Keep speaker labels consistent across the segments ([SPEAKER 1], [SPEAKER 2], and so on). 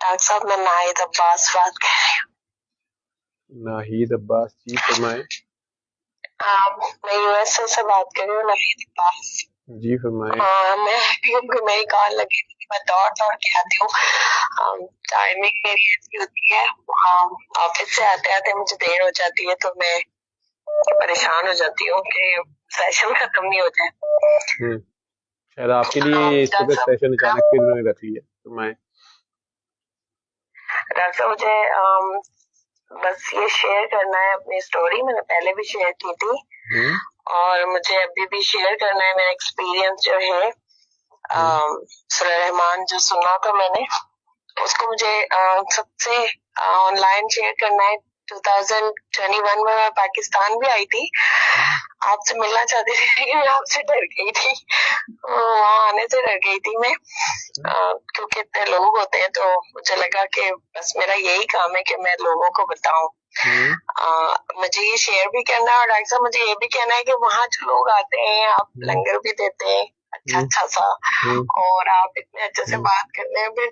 [SPEAKER 1] Doctor साहब मैं नाहिद अब्बास बात कर रही हूँ।
[SPEAKER 2] नाहिद अब्बास जी फरमाएं।
[SPEAKER 1] मैं यूएसए से बात कर रही हूँ, नाहिद अब्बास
[SPEAKER 2] जी फरमाएं।
[SPEAKER 1] मैं क्योंकि मेरी कॉल लगी थी, मैं दौड़ दौड़ के आती हूँ। टाइमिंग मेरी ऐसी होती है, ऑफिस से आते आते मुझे देर हो जाती है, तो मैं परेशान हो जाती हूँ कि सेशन खत्म नहीं हो जाए।
[SPEAKER 2] शायद आपके लिए इस वक्त सेशन अचानक फिर उन्होंने रख लिया। फरमाएं।
[SPEAKER 1] डॉक्टर साहब मुझे बस ये शेयर करना है अपनी स्टोरी, मैंने पहले भी शेयर की थी और मुझे अभी भी शेयर करना है मेरा एक्सपीरियंस जो है। सूरह रहमान जो सुना था मैंने, उसको मुझे सबसे ऑनलाइन शेयर करना है। 2021 में मैं पाकिस्तान भी आई थी, आपसे मिलना चाहती थी लेकिन मैं आपसे डर गई थी, वहाँ आने से डर गई थी मैं, क्योंकि इतने लोग होते हैं, तो मुझे लगा कि बस मेरा यही काम है कि मैं लोगों को बताऊं। मुझे ये शेयर भी करना है और डॉक्टर साहब मुझे ये भी कहना है कि वहाँ जो लोग आते हैं, आप लंगर भी देते हैं अच्छा सा, और आप इतने अच्छे से बात करते हैं, फिर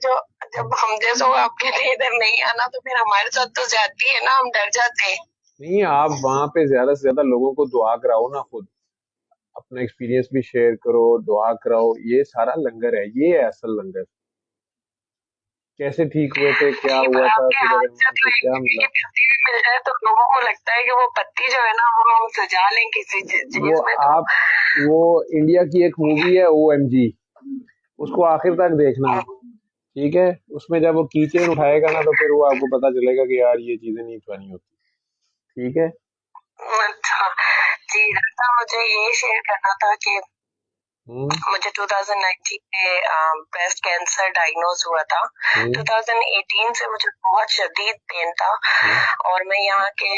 [SPEAKER 1] जब हम जैसे आपके लिए इधर नहीं आना, तो फिर हमारे साथ तो जाती है ना, हम डर जाते हैं।
[SPEAKER 2] नहीं, आप वहाँ पे ज्यादा से ज्यादा लोगों को दुआ कराओ ना, खुद अपना एक्सपीरियंस भी शेयर करो, दुआ कराओ। ये सारा लंगर है, ये है असल लंगर। कैसे ठीक हुए थे, क्या हुआ था, सूरह रहमान से क्या मिला।
[SPEAKER 1] मिल जाए तो लोगों को लगता है कि वो पत्ती जो है ना, वो हम सजा लें किसी चीज में।
[SPEAKER 2] आप वो इंडिया की एक मूवी है OMG, उसको आखिर तक देखना, ठीक है। उसमें जब वो कीचेन उठाएगा ना, तो फिर वो आपको पता चलेगा कि यार ये चीजें नहीं उठानी होती, ठीक है।
[SPEAKER 1] अच्छा जी, मुझे ये शेयर करना था कि मुझे 2019 में ब्रेस्ट कैंसर डायग्नोज हुआ था। 2018 से मुझे बहुत शदीद पेन था और मैं यहाँ के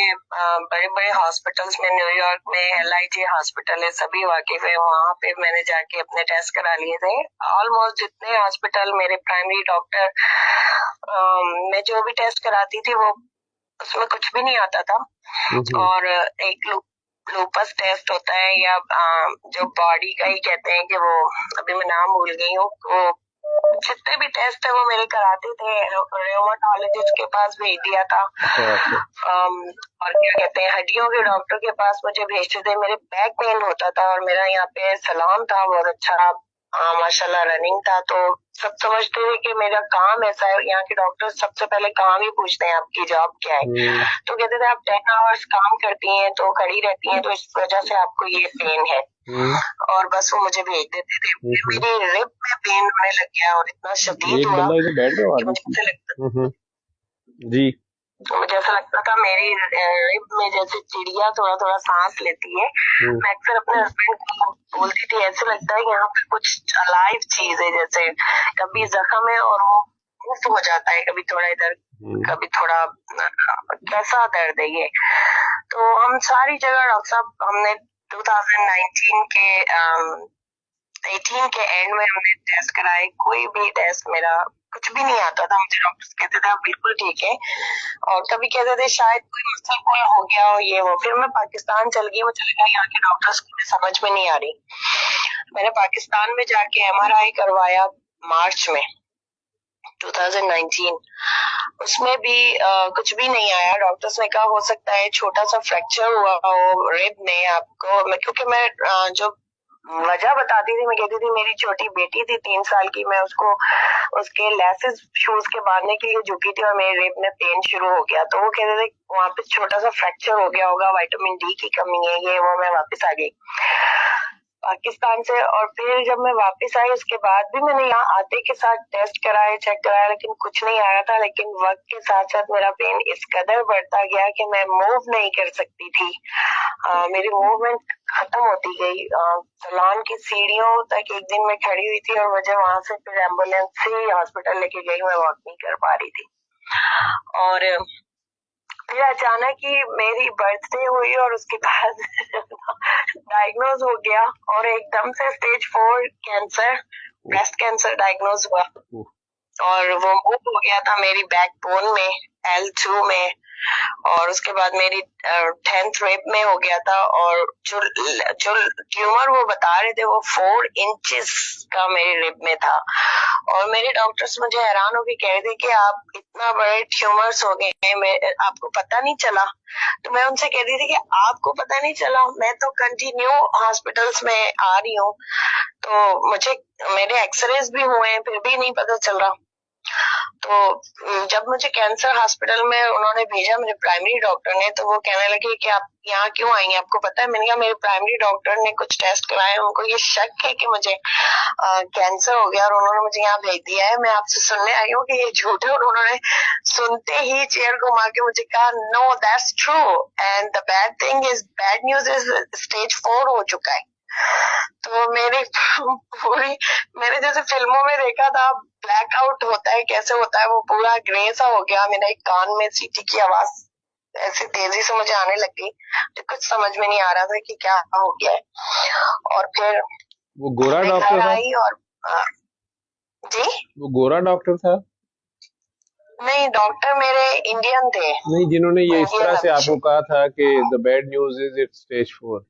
[SPEAKER 1] बड़े बड़े हॉस्पिटल्स में, न्यूयॉर्क में LIJ हॉस्पिटल है, सभी वाकिफ है, वहाँ पे मैंने जाके अपने टेस्ट करा लिए थे। ऑलमोस्ट जितने हॉस्पिटल, मेरे प्राइमरी डॉक्टर, मैं जो भी टेस्ट कराती थी वो उसमें कुछ भी नहीं आता था। और एक लूपस टेस्ट होता है, या जो बॉडी का ही कहते हैं कि वो, अभी मैं नाम भूल गई हूँ, वो जितने भी टेस्ट है वो मेरे कराते थे, रेमाटोलॉजिस्ट के पास भेज दिया था। और क्या कहते हैं, हड्डियों के डॉक्टर के पास मुझे भेजते थे। मेरे बैक पेन होता था और मेरा यहाँ पे सलाम था बहुत अच्छा, माशाल्लाह रनिंग था, तो सब समझते थे कि मेरा काम ऐसा है। यहाँ के डॉक्टर सबसे पहले काम ही पूछते हैं आपकी जॉब क्या है, तो कहते थे आप 10 आवर्स काम करती हैं, तो खड़ी रहती हैं, तो इस वजह से आपको ये पेन है, और बस वो मुझे भेज देते थे। मेरी रिब में पेन होने लग गया और इतना शदीद हुआ कि मुझे लगता
[SPEAKER 2] जी,
[SPEAKER 1] मुझे ऐसा लगता था मेरी रिब में जैसे चिड़िया थोड़ा थोड़ा सांस लेती है। मैं अक्सर अपने हस्बैंड को बोलती थी, ऐसे लगता है यहाँ पे कुछ अलाइव चीज है, जैसे कभी जख्म है और वो मूव हो जाता है, कभी थोड़ा इधर, कभी थोड़ा, कैसा दर्द है ये। तो हम सारी जगह डॉक्टर साहब, हमने 2019 के 18 के एंड में हमने टेस्ट कराए, कोई भी टेस्ट मेरा कुछ भी नहीं आता था। मुझे डॉक्टर्स कहते थे आप बिल्कुल ठीक है, और कभी कहते थे शायद कोई मसल कोई हो गया हो, ये हो। फिर मैं पाकिस्तान चल गई, मुझे लगा यहाँ के डॉक्टर्स को समझ में नहीं आ रही। मैंने पाकिस्तान में जाके MRI करवाया मार्च में 2019, उसमें भी कुछ भी नहीं आया। डॉक्टर्स ने कहा हो सकता है छोटा सा फ्रैक्चर हुआ हो रिब में आपको। क्योंकि मैं जो वजह बताती थी, मैं कहती थी मेरी छोटी बेटी थी 3 साल की, मैं उसको उसके लेसेस शूज के बांधने के लिए झुकी थी और मेरे रिब में पेन शुरू हो गया, तो वो कहते थे वहां पे छोटा सा फ्रैक्चर हो गया होगा, विटामिन D की कमी है, ये वो। मैं वापस आ गई पाकिस्तान से, और फिर जब मैं वापस आई उसके बाद भी मैंने यहाँ आते के साथ टेस्ट कराए, चेक कराया, लेकिन कुछ नहीं आया था। लेकिन वक्त के साथ साथ मेरा पेन इस कदर बढ़ता गया कि मैं मूव नहीं कर सकती थी, मेरी मूवमेंट खत्म होती गई। सलान की सीढ़ियों तक एक दिन मैं खड़ी हुई थी और मुझे वहां से फिर एम्बुलेंस से हॉस्पिटल लेके गई, मैं वॉक नहीं कर पा रही थी। और फिर अचानक ही मेरी बर्थडे हुई और उसके बाद डायग्नोज हो गया, और एकदम से stage 4 cancer, breast cancer diagnose हुआ, और वो मूव हो गया था मेरी बैक बोन में, L2 में, اور اس کے بعد میری 10th ریپ میں ہو گیا تھا, اور جو ٹیومر وہ بتا رہے تھے وہ 4 inches کا میرے ریپ میں تھا. اور میرے ڈاکٹرس مجھے حیران ہو کے کہہ رہے تھے کہ آپ اتنا بڑے ٹیومرس ہو گئے ہیں, آپ کو پتہ نہیں چلا. تو میں ان سے کہہ رہی تھی کہ آپ کو پتہ نہیں چلا, میں تو کنٹینیو ہاسپٹلس میں آ رہی ہوں, تو مجھے میرے ایکس ریز بھی ہوئے ہیں پھر بھی نہیں پتہ چل رہا. تو جب مجھے کینسر ہاسپٹل میں انہوں نے بھیجا میرے پرائمری ڈاکٹر نے, تو وہ کہنے لگے کہ آپ یہاں کیوں آئی ہیں, آپ کو پتا ہے. میں نے کہا میرے پرائمری ڈاکٹر نے کچھ ٹیسٹ کرائے, ان کو یہ شک ہے کہ مجھے کینسر ہو گیا اور انہوں نے مجھے یہاں بھیج دیا ہے, میں آپ سے سننے آئی ہوں کہ یہ جھوٹ ہے. اور انہوں نے سنتے ہی چیئر گھما کے مجھے کہا no that's true and the bad thing is, bad news is stage 4 ہو چکا ہے. تو میری پوری, میں نے جیسے فلموں میں دیکھا تھا بلیک آؤٹ ہوتا ہے کیسے ہوتا ہے, وہ پورا گرے سا ہو گیا. میرا ایک کان میں سیٹی کی آواز ایسے تیزی سے مجھے آنے لگ گئی, کچھ سمجھ میں نہیں آ رہا تھا کہ کیا ہو گیا ہے. اور پھر
[SPEAKER 2] وہ گورا
[SPEAKER 1] میں
[SPEAKER 2] ڈاکٹر
[SPEAKER 1] گھر
[SPEAKER 2] تھا,
[SPEAKER 1] آئی اور جی
[SPEAKER 2] وہ گورا ڈاکٹر تھا
[SPEAKER 1] نہیں, ڈاکٹر میرے انڈین تھے.
[SPEAKER 2] نہیں, جنہوں نے یہ اس طرح سے آپ کو
[SPEAKER 1] انڈین
[SPEAKER 2] کہا تھا کہ the bad news is it's stage 4.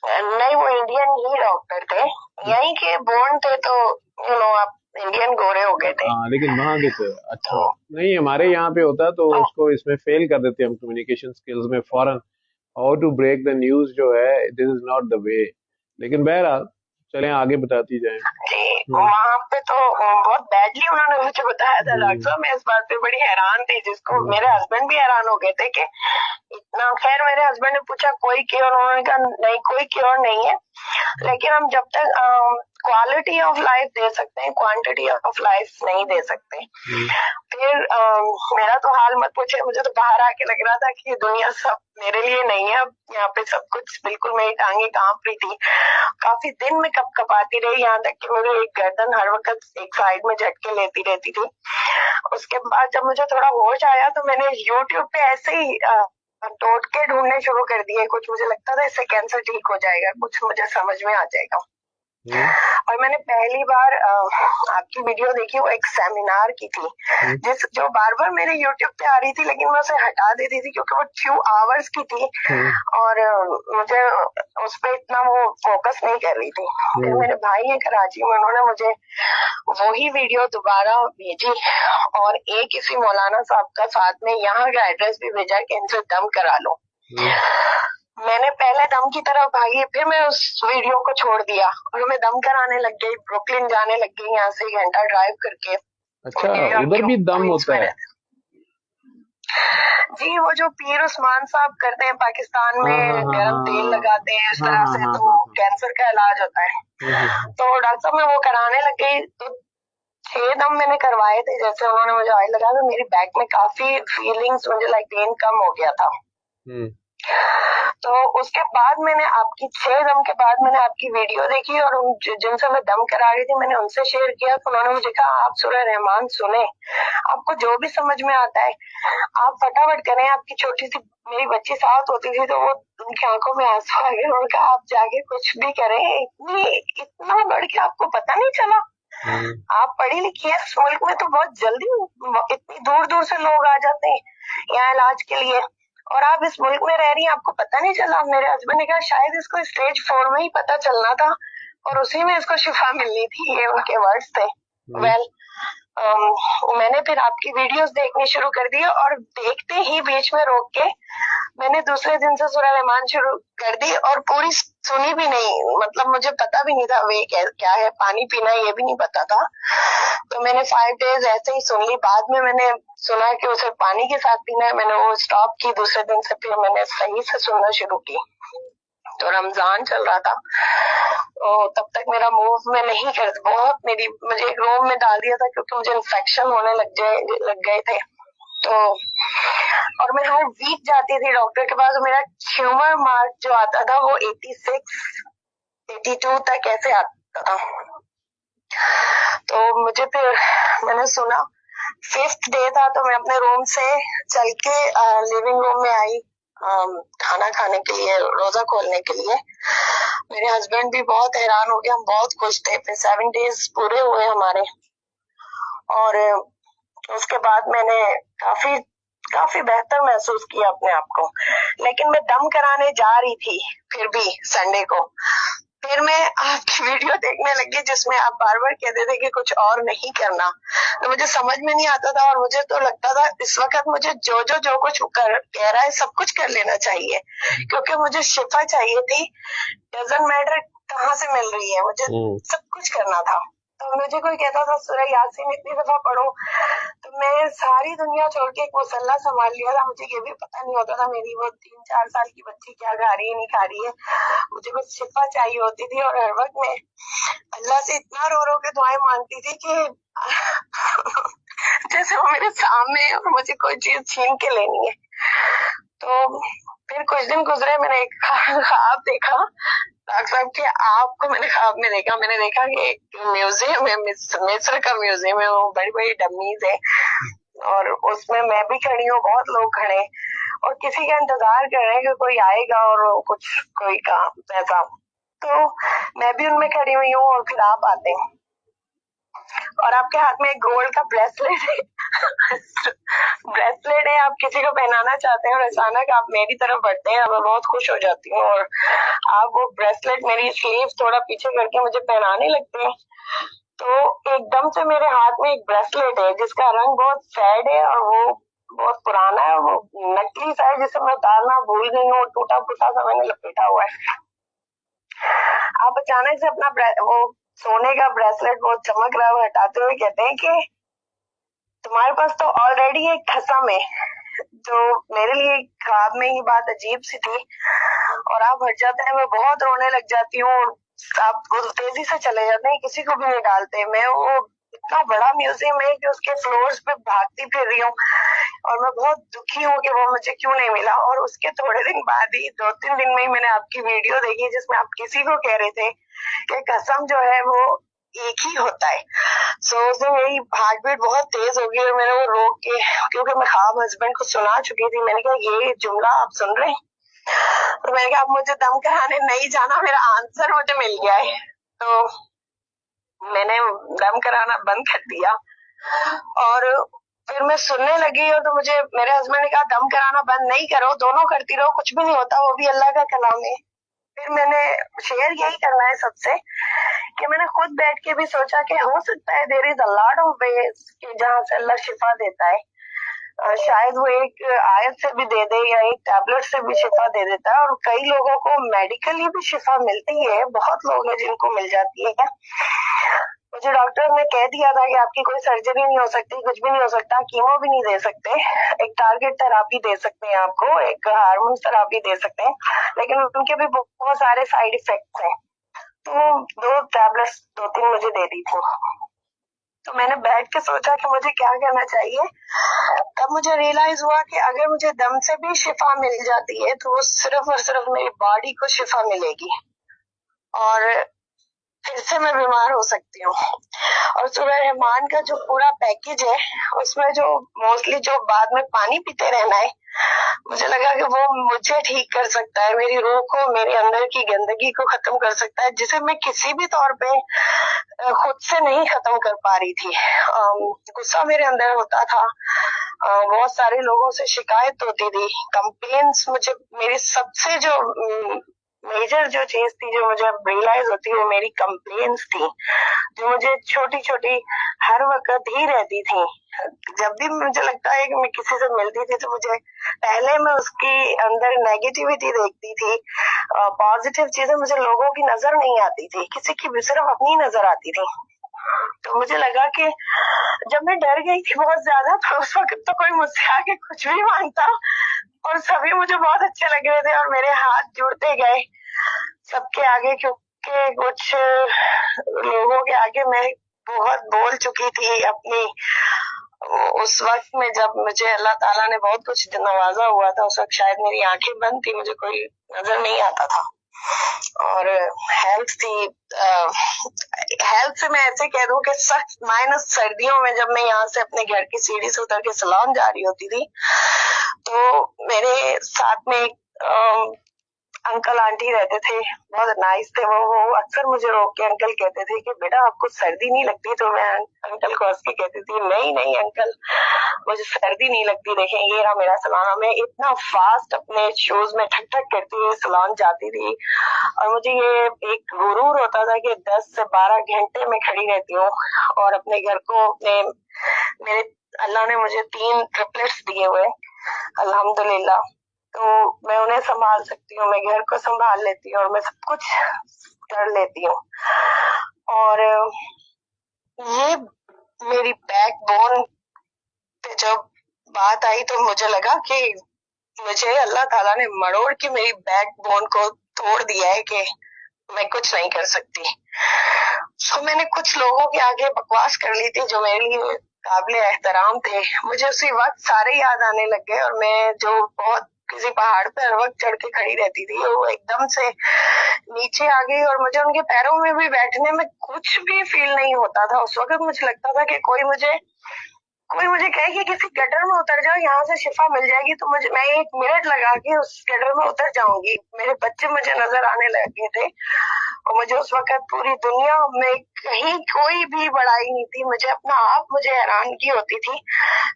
[SPEAKER 1] نہیں, وہ انڈین ہی ڈاکٹر تھے, یہیں کے بورن تھے, تو آپ انڈین گورے ہو گئے تھے.
[SPEAKER 2] ہاں لیکن وہاں کے تھے. اچھا نہیں, ہمارے یہاں پہ ہوتا تو اس کو اس میں فیل کر دیتے ہم کمیونیکیشن سکلز میں فوراً. How to break the news جو ہے دس از ناٹ دا وے. لیکن بہرحال چلیں آگے بتاتی جائیں.
[SPEAKER 1] جی, وہاں پہ تو بہت بیڈلی انہوں نے مجھے بتایا تھا ڈاکٹر صاحب. میں اس بات پہ بڑی حیران تھی, جس کو میرے ہسبینڈ بھی حیران ہو گئے تھے کہ اتنا. خیر میرے ہسبینڈ نے پوچھا کوئی کیور, انہوں نے کہا نہیں کوئی کیور نہیں ہے, لیکن ہم جب تک کوالٹی آف لائف دے سکتے ہیں کوانٹٹی آف لائف نہیں دے سکتے. پھر میرا تو حال مت پوچھے, مجھے تو باہر آ کے لگ رہا تھا کہ یہ دنیا سب میرے لیے نہیں ہے. اب یہاں پہ سب کچھ بالکل, میری ٹانگیں کانپ رہی تھی, کافی دن میں کپ کپاتی رہی, یہاں تک کہ میری ایک گردن ہر وقت ایک سائڈ میں جھٹکے لیتی رہتی تھی. اس کے بعد جب مجھے تھوڑا ہوش آیا تو میں نے یوٹیوب پہ ایسے ہی ٹوٹکے ڈھونڈنے شروع کر دیے. کچھ مجھے لگتا تھا اس سے کینسر ٹھیک ہو جائے گا, کچھ مجھے سمجھ میں آ جائے گا. اور میں نے پہلی بار آپ کی ویڈیو دیکھی, وہ ایک سیمینار کی تھی جو بار بار میرے یوٹیوب پہ آ رہی تھی, لیکن میں اسے ہٹا دیتی تھی کیونکہ وہ 2 hours کی تھی اور مجھے اس پہ اتنا وہ فوکس نہیں کر رہی تھی. پھر میرے بھائی ہیں کراچی میں, انہوں نے مجھے وہی ویڈیو دوبارہ بھیجی اور ایک کسی مولانا صاحب کا ساتھ میں یہاں کا ایڈریس بھی بھیجا کہ ان سے دم کرا لو. میں نے پہلے دم کی طرف بھاگی, پھر میں اس ویڈیو کو چھوڑ دیا اور میں دم کرانے لگ گئی. بروکلن جانے لگ گئی یہاں سے 1 گھنٹہ ڈرائیو کر کے.
[SPEAKER 2] اچھا ادھر بھی دم ہوتا ہے؟
[SPEAKER 1] جی, وہ جو پیر عثمان صاحب کرتے ہیں پاکستان میں, گرم تیل لگاتے ہیں اس طرح سے, تو کینسر کا علاج ہوتا ہے. تو ڈاکٹر صاحب میں وہ کرانے لگ گئی, تو 6 دم میں نے کروائے تھے. جیسے انہوں نے مجھے آئل لگایا تو میری بیک میں کافی فیلنگس, مجھے لائک پین کم ہو گیا تھا. تو اس کے بعد میں نے آپ کی 6 دم کے بعد میں نے آپ کی ویڈیو دیکھی اور جن سے میں دم کرا رہی تھی میں نے ان سے شیئر کیا. تو انہوں نے مجھے کہا آپ سورہ رحمان سنیں, آپ کو جو بھی سمجھ میں آتا ہے آپ فٹافٹ کریں. آپ کی چھوٹی سی میری بچی ساتھ ہوتی تھی تو وہ ان کی آنکھوں میں آنسو آ گئے. انہوں نے کہا آپ جا کے کچھ بھی کریں, اتنا بڑھ کے آپ کو پتہ نہیں چلا. آپ پڑھی لکھی ہے, اس ملک میں تو بہت جلدی اتنی دور دور سے لوگ آ جاتے ہیں یہاں علاج کے لیے, اور آپ اس ملک میں رہ رہی ہیں, آپ کو پتہ نہیں چلا. میرے ہسبینڈ نے کہا شاید اس کو اسٹیج 4 میں ہی پتہ چلنا تھا اور اسی میں اس کو شفا ملنی تھی, یہ ان کے ورڈز تھے. ویل میں نے پھر آپ کی ویڈیوز دیکھنی شروع کر دی اور دیکھتے ہی بیچ میں روک کے میں نے دوسرے دن سے سورہ رحمان شروع کر دی اور پوری سنی بھی نہیں. مطلب مجھے پتا بھی نہیں تھا وہ کیا ہے, پانی پینا یہ بھی نہیں پتا تھا. تو میں نے 5 days ایسے ہی سن لی. بعد میں نے سنا کہ اسے پانی کے ساتھ پینا ہے, میں نے وہ اسٹاپ کی. دوسرے دن سے پھر میں نے صحیح سے سننا شروع کی. تو رمضان چل رہا تھا, تب تک میرا موو میں نہیں کر, بہت مجھے ایک روم میں ڈال دیا تھا کیونکہ مجھے انفیکشن ہونے لگ گئے تھے. تو اور میں ہر ویک جاتی تھی ڈاکٹر کے پاس. میرا ٹیومر مارک جو آتا تھا وہ 86 82 تک ایسے آتا تھا. تو مجھے پھر میں نے سنا 5th day تھا تو میں اپنے روم سے چل کے لیونگ روم میں آئی کھانا کھانے کے لیے, روزہ کھولنے کے لیے. میرے ہسبینڈ بھی بہت حیران ہو گئے, ہم بہت خوش تھے. پھر 7 days پورے ہوئے ہمارے, اور اس کے بعد میں نے काफी बेहतर महसूस किया अपने आप को। लेकिन मैं दम कराने जा रही थी फिर भी संडे को, फिर मैं आपकी वीडियो देखने लगी जिसमें आप बार बार कहते थे कि कुछ और नहीं करना, तो मुझे समझ में नहीं आता था, और मुझे तो लगता था इस वक्त मुझे जो कुछ कह रहा है सब कुछ कर लेना चाहिए, क्योंकि मुझे शिफा चाहिए थी। डजंट मैटर कहाँ से मिल रही है, मुझे सब कुछ करना था। तो मुझे कोई कहता था सूरह यासीन इतनी दफा पढ़ो, तो मैं सारी दुनिया छोड़ के एक मुसल्ला संभाल लिया था। मुझे ये भी पता नहीं होता था मेरी वो 3-4 साल की बच्ची क्या खा रही है नहीं खा रही है, मुझे बस शिफा चाहिए होती थी। और हर वक्त मैं अल्लाह से इतना रो रो के दुआएं मांगती थी कि जैसे वो मेरे सामने है और मुझे कोई चीज छीन के लेनी है। तो फिर कुछ दिन गुजरे, मैंने एक ख्वाब देखा डॉक्टर साहब के, आपको मैंने ख्वाब में देखा। मैंने देखा कि एक म्यूजियम है, मिस्र का म्यूजियम है, वो बड़ी बड़ी डमीज है और उसमें मैं भी खड़ी हूँ, बहुत लोग खड़े और किसी का इंतजार कर रहे हैं कि कोई आएगा और कुछ कोई काम ऐसा। तो मैं भी उनमें खड़ी हुई हूँ और फिर आप आते हैं और आपके हाथ में एक गोल्ड का ब्रेसलेट है ब्रेसलेट है, आप किसी को पहनाना चाहते हैं और अचानक आप मेरी तरफ बढ़ते हैं, मैं बहुत खुश हो जाती हूँ और आप वो ब्रेसलेट मेरी स्लीव थोड़ा पीछे करके मुझे पहनाने लगते हैं। तो एकदम से मेरे हाथ में एक ब्रेसलेट है जिसका रंग बहुत सैड है और वो बहुत पुराना है, वो नकली सा है जिसे मैं उतारना भूल गई हूँ, टूटा फूटा सा मैंने लपेटा हुआ है। आप अचानक से अपना वो सोने का ब्रेसलेट बहुत चमक रहा है हटाते हुए कहते हैं कि तुम्हारे पास तो ऑलरेडी एक खसम है। जो मेरे लिए ख्वाब में ये बात अजीब सी थी और आप हट जाते हैं, मैं बहुत रोने लग जाती हूँ, आप तेजी से चले जाते हैं, किसी को भी नहीं डालते। मैं वो इतना बड़ा म्यूजियम है कि उसके फ्लोर्स पे भागती फिर रही हूँ और मैं बहुत दुखी हूँ कि वो मुझे क्यों नहीं मिला। और उसके थोड़े दिन बाद ही 2-3 दिन में ही मैंने आपकी वीडियो देखी जिसमें आप किसी को कह रहे थे कि कसम जो है वो एक ही होता है। सो उसमें मेरी हार्ट बीट बहुत तेज हो गई और मैंने वो रोक के, क्योंकि मैं ख्वाब हस्बैंड को सुना चुकी थी, मैंने कहा ये जुमला आप सुन रहे हैं, तो मैंने कहा अब मुझे दम कराने नहीं जाना, मेरा आंसर मुझे मिल गया है। तो मैंने दम कराना बंद कर दिया और फिर मैं सुनने लगी और तो मुझे मेरे हस्बैंड ने कहा दम कराना बंद नहीं करो, दोनों करती रहो, कुछ भी नहीं होता, वो भी अल्लाह का कलाम है। फिर मैंने शेयर यही करना है सबसे कि मैंने खुद बैठ के भी सोचा कि हो सकता है there is a lot of ways कि जहाँ से अल्लाह शिफा देता है, शायद वो एक आयत से भी दे दे या एक टैबलेट से भी शिफा दे देता है। और कई लोगों को मेडिकली भी शिफा मिलती है, बहुत लोग हैं जिनको मिल जाती है। मुझे डॉक्टर ने कह दिया था कि आपकी कोई सर्जरी नहीं हो सकती, कुछ भी नहीं हो सकता, कीमो भी नहीं दे सकते, एक टारगेट थेरापी दे सकते हैं आपको, एक हार्मोन थेरापी दे सकते हैं, लेकिन उनके भी बहुत सारे साइड इफेक्ट्स हैं। तो 2 टैबलेट्स 2-3 मुझे दे दी थी। तो मैंने बैठ के सोचा कि मुझे क्या करना चाहिए। तब मुझे रियलाइज हुआ कि अगर मुझे दम से भी शिफा मिल जाती है तो वो सिर्फ और सिर्फ मेरी बॉडी को शिफा मिलेगी और फिर से मैं बीमार हो सकती हूँ। और सूरह रहमान का जो पूरा पैकेज है उसमें जो मोस्टली जो बाद में पानी पीते रहना है, मुझे लगा कि वो मुझे ठीक कर सकता है, मेरी रूह को, मेरे अंदर की गंदगी को खत्म कर सकता है, जिसे मैं किसी भी तौर पे खुद से नहीं खत्म कर पा रही थी। गुस्सा मेरे अंदर होता था, बहुत सारे लोगों से शिकायत होती थी, कंप्लेन्स, मुझे मेरी सबसे जो मेजर जो चीज थी जो मुझे रियलाइज होती वो मेरी कंप्लेन्स थी, जो मुझे छोटी छोटी हर वक्त ही रहती थी। जब भी मुझे लगता है कि मैं किसी से मिलती थी तो मुझे पहले मैं उसके अंदर नेगेटिविटी देखती थी, पॉजिटिव चीजें मुझे लोगों की नजर नहीं आती थी, किसी की भी सिर्फ अपनी नजर आती थी। तो मुझे लगा कि जब मैं डर गई थी बहुत ज्यादा तो उस वक्त तो कोई मुझसे आके कुछ भी मांगता और सभी मुझे बहुत अच्छे लग रहे थे और मेरे हाथ जुड़ते गए सबके आगे, क्योंकि कुछ लोगों के आगे मैं बहुत बोल चुकी थी अपनी उस वक्त में जब मुझे अल्लाह ताला ने बहुत कुछ नवाजा हुआ था। उस वक्त शायद मेरी आंखें बंद थी, मुझे कोई नजर नहीं आता था और हेल्थ थी। हेल्थ से मैं ऐसे कह दूं कि सख्त माइनस सर्दियों में जब मैं यहाँ से अपने घर की सीढ़ी से उतर के सलोन जा रही होती थी तो मेरे साथ में एक अंकल आंटी रहते थे, बहुत नाइस थे वो अक्सर मुझे रोक के अंकल कहते थे कि बेटा आपको सर्दी नहीं लगती, तो मैं अंकल को हंस के कहती थी नहीं नहीं अंकल मुझे सर्दी नहीं लगती। देखें ये रहा मेरा सलाना, मैं इतना फास्ट अपने शूज में ठक ठक करती हुई सलान जाती थी, और मुझे ये एक गुरूर होता था कि 10 से 12 घंटे में खड़ी रहती हूँ, और अपने घर को अपने मेरे अल्लाह ने मुझे 3 ट्रिपलेट्स दिए हुए अल्हम्दुलिल्लाह, तो मैं उन्हें संभाल सकती हूँ, मैं घर को संभाल लेती हूँ और मैं सब कुछ कर लेती हूँ। और ये मेरी बैकबोन पे जब बात आई तो मुझे लगा कि मुझे अल्लाह ताला ने मरोड़ के मेरी बैकबोन को तोड़ दिया है कि मैं कुछ नहीं कर सकती। सो मैंने कुछ लोगों के आगे बकवास कर ली थी जो मेरे लिए काबिल एहतराम थे। मुझे उसी वक्त सारे याद आने लग गए, और मैं जो बहुत किसी पहाड़ पे हर वक्त चढ़ के खड़ी रहती थी, वो एकदम से नीचे आ गई, और मुझे उनके पैरों में भी बैठने में कुछ भी फील नहीं होता था। उस वक्त मुझे लगता था कि कोई मुझे कहे कि किसी गटर में उतर जाओ, यहाँ से शिफा मिल जाएगी, तो मैं 1 मिनट लगा के उस गटर में उतर जाऊंगी। मेरे बच्चे मुझे नजर आने लगे थे, और मुझे उस वक्त पूरी दुनिया में कहीं कोई भी बड़ाई नहीं थी। मुझे अपना आप मुझे हैरानगी होती थी।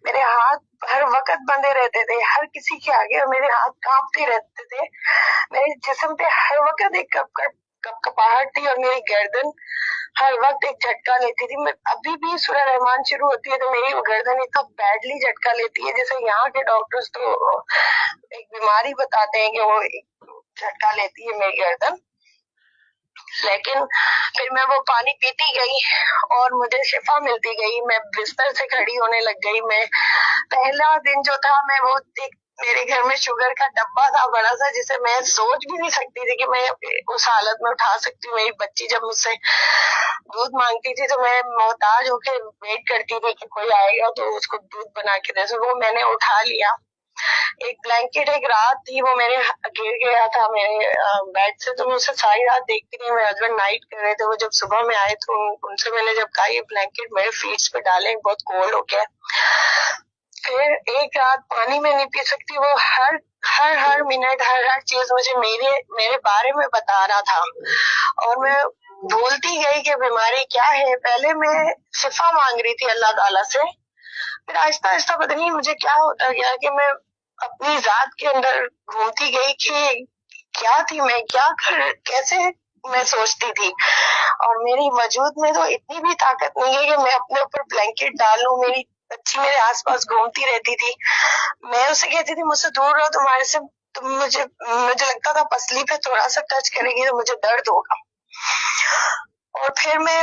[SPEAKER 1] मेरे हाथ हर वक्त बंधे रहते थे हर किसी के आगे, और मेरे हाथ कांपते रहते थे। मेरे जिस्म पे हर वक्त एक कपकपाहट थी, और मेरी गर्दन हर वक्त एक झटका लेती थी। मैं अभी भी सूरह रहमान शुरू होती है तो मेरी गर्दन इतना बैडली झटका लेती है, जैसे यहाँ के डॉक्टर्स तो एक बीमारी बताते हैं कि वो झटका लेती है मेरी गर्दन। लेकिन फिर मैं वो पानी पीती गई और मुझे शिफा मिलती गई। मैं बिस्तर से खड़ी होने लग गई। मैं पहला दिन जो था, मैं वो एक मेरे घर में शुगर का डब्बा था बड़ा सा, जिसे मैं सोच भी नहीं सकती थी कि मैं उस हालत में उठा सकती हूँ। मेरी बच्ची जब मुझसे दूध मांगती थी तो मैं मोहताज होके वेट करती थी कि कोई आएगा तो उसको दूध बना के दे। वो मैंने उठा लिया। एक ब्लैंकेट एक रात थी, वो मेरे गिर गया था मेरे बेड से, तो मैं उसे सारी रात देखती रही। मेरे हस्बैंड नाइट कर रहे थे, वो जब सुबह में आए तो उनसे मैंने जब कहा ये ब्लैंकेट मेरे फीट पे डालें, बहुत कोल्ड हो गया। फिर एक रात पानी में नहीं पी सकती, वो हर मिनट हर चीज मुझे मेरे बारे में बता रहा था, और मैं भूलती गई कि बीमारी क्या है। पहले मैं शिफा मांग रही थी अल्लाह ताला से, फिर आहिस्ता आहिस्ता पता नहीं मुझे क्या होता गया कि मैं अपनी जात के अंदर घूमती गई कि क्या थी मैं, कैसे मैं सोचती थी। और मेरी वजूद में तो इतनी भी ताकत नहीं है कि मैं अपने ऊपर ब्लैंकेट डालूं। मेरी बच्ची मेरे आसपास घूमती रहती थी, मैं उसे कहती थी मुझसे दूर रहो, तुम्हारे से तुम मुझे लगता था पसली पे थोड़ा सा टच करेगी तो मुझे दर्द होगा। और फिर मैं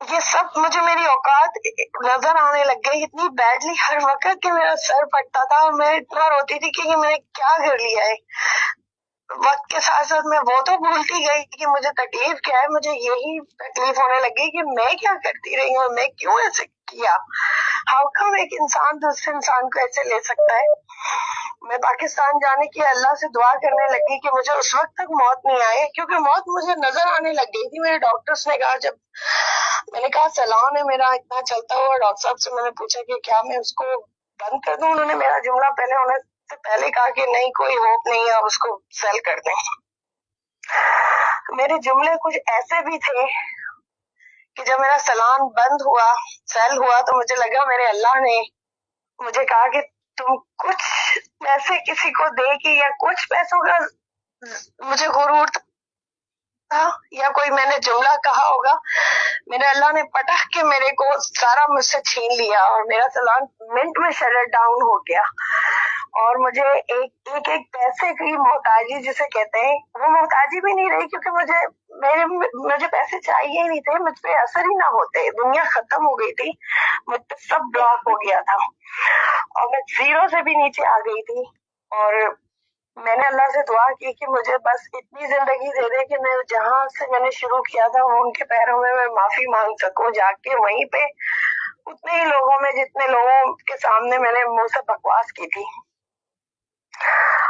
[SPEAKER 1] ये सब मुझे मेरी औकात नजर आने लग गई इतनी बैडली हर वक्त कि मेरा सर फटता था, और मैं इतना रोती थी कि मैंने क्या कर लिया है। वक्त के साथ साथ मैं वो तो भूलती गई कि मुझे तकलीफ क्या है। मुझे यही तकलीफ होने लगी कि मैं क्या करती रही हूँ, मैं क्यों ऐसे किया। हाउ कम एक इंसान दूसरे इंसान को ऐसे ले सकता है। मैं पाकिस्तान जाने की अल्लाह से दुआ करने लगी कि मुझे उस वक्त तक मौत नहीं आए, क्योंकि मौत मुझे नजर आने लग गई थी। मेरे डॉक्टर्स ने कहा, जब मैंने कहा सलान है मेरा इतना चलता हुआ, डॉक्टर साहब से मैंने पूछा कि क्या मैं उसको बंद कर दूं। उन्होंने मेरा जुमला होने से पहले कहा कि नहीं, कोई होप नहीं है, आप उसको सेल कर दें। मेरे जुमले कुछ ऐसे भी थे कि जब मेरा सलान बंद हुआ, सेल हुआ, तो मुझे लगा मेरे अल्लाह ने मुझे कहा कि तुम कुछ पैसे किसी को दे के, या कुछ पैसों का मुझे गुरूर था, या कोई मैंने जुमला कहा होगा, मेरे अल्लाह ने पटक के मेरे को सारा मुझसे छीन लिया, और मेरा सलान मिनट में शट डाउन हो गया। और मुझे एक पैसे की मोहताजी जिसे कहते हैं, वो मोहताजी भी नहीं रही, क्योंकि मुझे पैसे चाहिए ही नहीं थे, मुझ पे असर ही ना होते। दुनिया खत्म हो गई थी, मुझ पे सब ब्लॉक हो गया था, और मैं 0 से भी नीचे आ गई थी। और मैंने अल्लाह से दुआ की कि मुझे बस इतनी जिंदगी दे दे कि मैं जहाँ से मैंने शुरू किया था वो उनके पैरों में मैं माफी मांग सकूं, जाके वहीं पे उतने ही लोगों में जितने लोगों के सामने मैंने मुंह से बकवास की थी।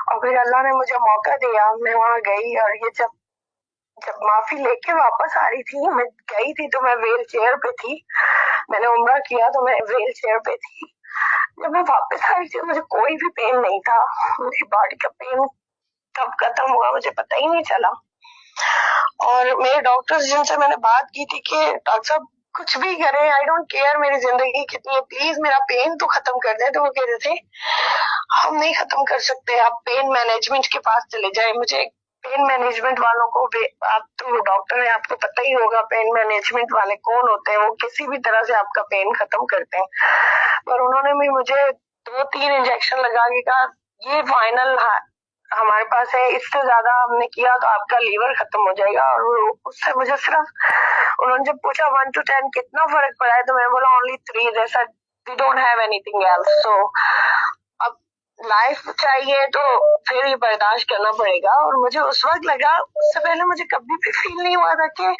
[SPEAKER 1] और फिर अल्लाह ने मुझे मौका दिया, मैं वहां गई, और ये जब माफी लेके वापस आ रही थी, मैं गई थी तो मैं व्हील चेयर पे थी, मैंने उम्रा किया तो मैं व्हील चेयर पे थी। जब मैं वापस आ रही थी मुझे कोई भी पेन नहीं था, मेरी बॉडी का पेन कब खत्म हुआ मुझे पता ही नहीं चला। और मेरे डॉक्टर्स जिनसे मैंने बात की थी कि डॉक्टर साहब कुछ भी करे, आई डोंट केयर मेरी जिंदगी कितनी है, प्लीज मेरा पेन तो खत्म कर दे। तो वो कह रहे थे हम नहीं खत्म कर सकते, आप पेन मैनेजमेंट के पास चले जाए। मुझे पेन मैनेजमेंट वालों को, आप तो डॉक्टर है, आपको पता ही होगा पेन मैनेजमेंट वाले कौन होते हैं, वो किसी भी तरह से आपका पेन खत्म करते हैं। पर उन्होंने भी मुझे 2-3 इंजेक्शन लगा के कहा ये फाइनल हमारे पास है, इससे ज्यादा हमने किया तो आपका लीवर खत्म हो जाएगा। और उससे मुझे सिर्फ उन्होंने जब पूछा 1 to 10 कितना फर्क पड़ा है, तो मैं बोला only 3, जैसा we don't have anything else. So अब लाइफ चाहिए तो फिर ये बर्दाश्त करना पड़ेगा। और मुझे उस वक्त लगा, उससे पहले मुझे कभी भी फील नहीं हुआ था कि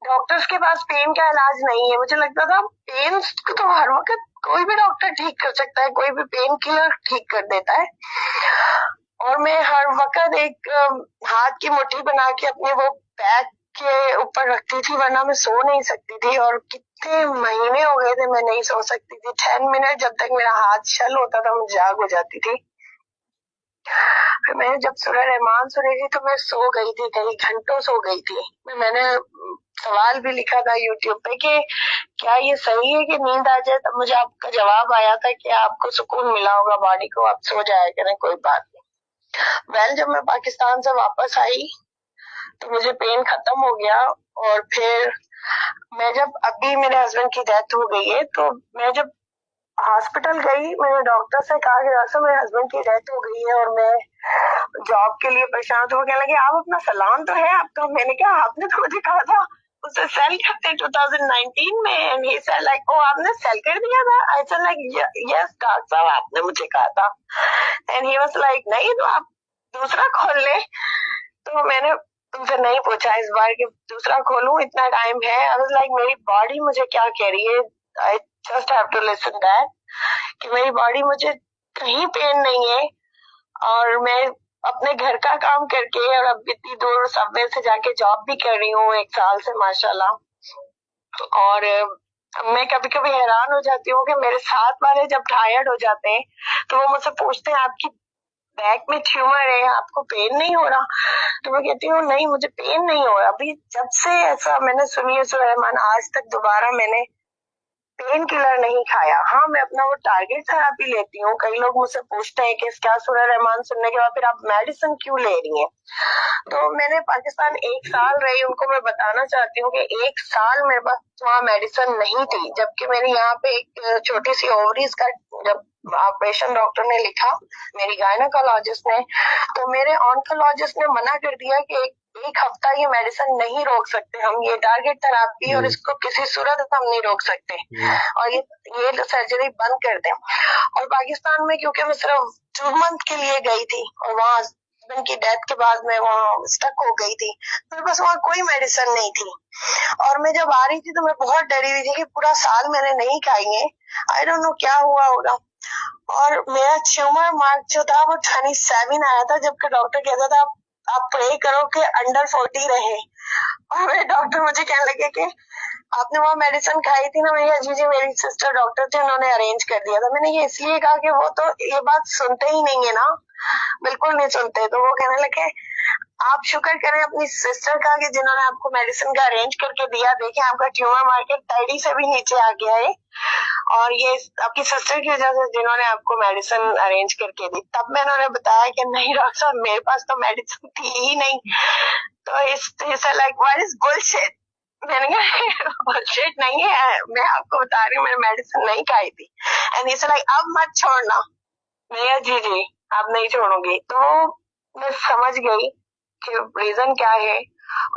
[SPEAKER 1] डॉक्टर्स के पास पेन का इलाज नहीं है। मुझे लगता था पेन को तो हर वक्त कोई भी डॉक्टर ठीक कर सकता है, कोई भी पेन किलर ठीक कर देता है। और मैं हर वक्त एक हाथ की मुट्ठी बना के अपने वो बैक के ऊपर रखती थी, वरना मैं सो नहीं सकती थी। और कितने महीने हो गए थे मैं नहीं सो सकती थी। 10 मिनट जब तक मेरा हाथ चल होता था मैं जाग हो जाती थी। फिर मैंने जब सूरह रहमान सुनी थी तो मैं सो गई थी, कई घंटों सो गई थी। मैंने सवाल भी लिखा था यूट्यूब पे कि क्या ये सही है कि नींद आ जाए, तब मुझे आपका जवाब आया था कि आपको सुकून मिला होगा बॉडी को, आप सो जाया करें, कोई बात नहीं। जब मैं पाकिस्तान से वापस आई तो मुझे पेन खत्म हो गया। और फिर मैं जब, अभी मेरे हस्बैंड की डेथ हो गई है, तो मैं जब हॉस्पिटल गई, मैंने डॉक्टर से कहा कि डॉक्टर मेरे हस्बैंड की डेथ हो गई है और मैं जॉब के लिए परेशान। तो वो कहने लगे आप अपना सलाम तो है आपका। मैंने कहा आपने तो मुझे कहा था उसे सेल करते 2019 में। And he said like oh आपने सेल कर दिया था। I said like yes doctor साहब आपने मुझे कहा था। एंड ही वाज लाइक नहीं तो आप दूसरा खोल ले। तो मैंने तुमसे नहीं पूछा इस बार कि दूसरा खोलूं, इतना टाइम है। आई वाज लाइक मेरी बॉडी मुझे क्या कह रही है, I just have to listen that कि मेरी बॉडी मुझे कहीं पेन नहीं है। और मैं अपने घर का काम करके और अब इतनी दूर सबवे से जाके जॉब भी कर रही हूँ 1 साल से माशाल्लाह। और मैं कभी कभी हैरान हो जाती हूँ कि मेरे साथ वाले जब टायर्ड हो जाते हैं तो वो मुझसे पूछते हैं आपकी बैक में ट्यूमर है, आपको पेन नहीं हो रहा? तो मैं कहती हूँ नहीं मुझे पेन नहीं हो रहा। अभी जब से ऐसा मैंने सुनी है सूरह रहमान, आज तक दोबारा मैंने पेन किलर नहीं खाया। हाँ मैं अपना वो टारगेट थेरेपी लेती हूँ। कई लोग मुझसे पूछते हैं कि क्या सूरह रहमान सुनने के बाद फिर आप मेडिसिन क्यों ले रही हैं? तो मैंने पाकिस्तान 1 साल रही, उनको मैं बताना चाहती हूँ कि 1 साल मेरे पास वहाँ मेडिसिन नहीं थी। जबकि मेरे यहाँ पे एक छोटी सी ओवरीज का जब ऑपरेशन डॉक्टर ने लिखा, मेरी गायनेकोलॉजिस्ट ने, तो मेरे ऑन्कोलॉजिस्ट ने मना कर दिया कि एक हफ्ता ये मेडिसिन नहीं रोक सकते हम, ये टारगेट थेरेपी और इसको किसी सूरत हम नहीं रोक सकते और ये सर्जरी बंद कर दें। और पाकिस्तान में क्योंकि मैं सिर्फ 2 मंथ के लिए गई थी और वहाँ हस्बैंड की डेथ के बाद मैं वहाँ स्टक हो गई थी, मेरे पास वहाँ कोई मेडिसिन नहीं थी। और मैं जब आ रही थी तो मैं बहुत डरी हुई थी कि पूरा साल मैंने नहीं खाई है, आई डोंट नो क्या हुआ होगा। और मेरा ट्यूमर मार्क जो था वो 27 आया था, जबकि डॉक्टर कहता था आप प्रे करो कि अंडर 40 रहे। और मेरे डॉक्टर मुझे कहने लगे कि आपने वो मेडिसिन खाई थी ना? मैं जी जी मेरी सिस्टर डॉक्टर थे, उन्होंने अरेंज कर दिया था। मैंने ये इसलिए कहा कि वो तो ये बात सुनते ही नहीं है ना, बिल्कुल नहीं सुनते। तो वो कहने लगे आप शुक्र करें अपनी सिस्टर का कि जिन्होंने आपको मेडिसिन का अरेंज करके दिया। देखें आपका ट्यूमर मार्केट 30 से भी नीचे आ गया है और ये आपकी सिस्टर की वजह से जिन्होंने आपको मेडिसिन अरेंज करके दी। तब मैंने उन्हें बताया कि नहीं डॉक्टर साहब मेरे पास तो मेडिसिन थी ही नहीं। तो इस लाइक व्हाट इज बुलशिट। मैंने कहा बुलशिट नहीं है, मैं आपको बता रही हूँ मैंने मेडिसिन नहीं खाई थी। एंड इस लाइक अब मत छोड़ना। मैं जी जी अब नहीं छोड़ूंगी। तो मैं समझ गई कि रीजन क्या है।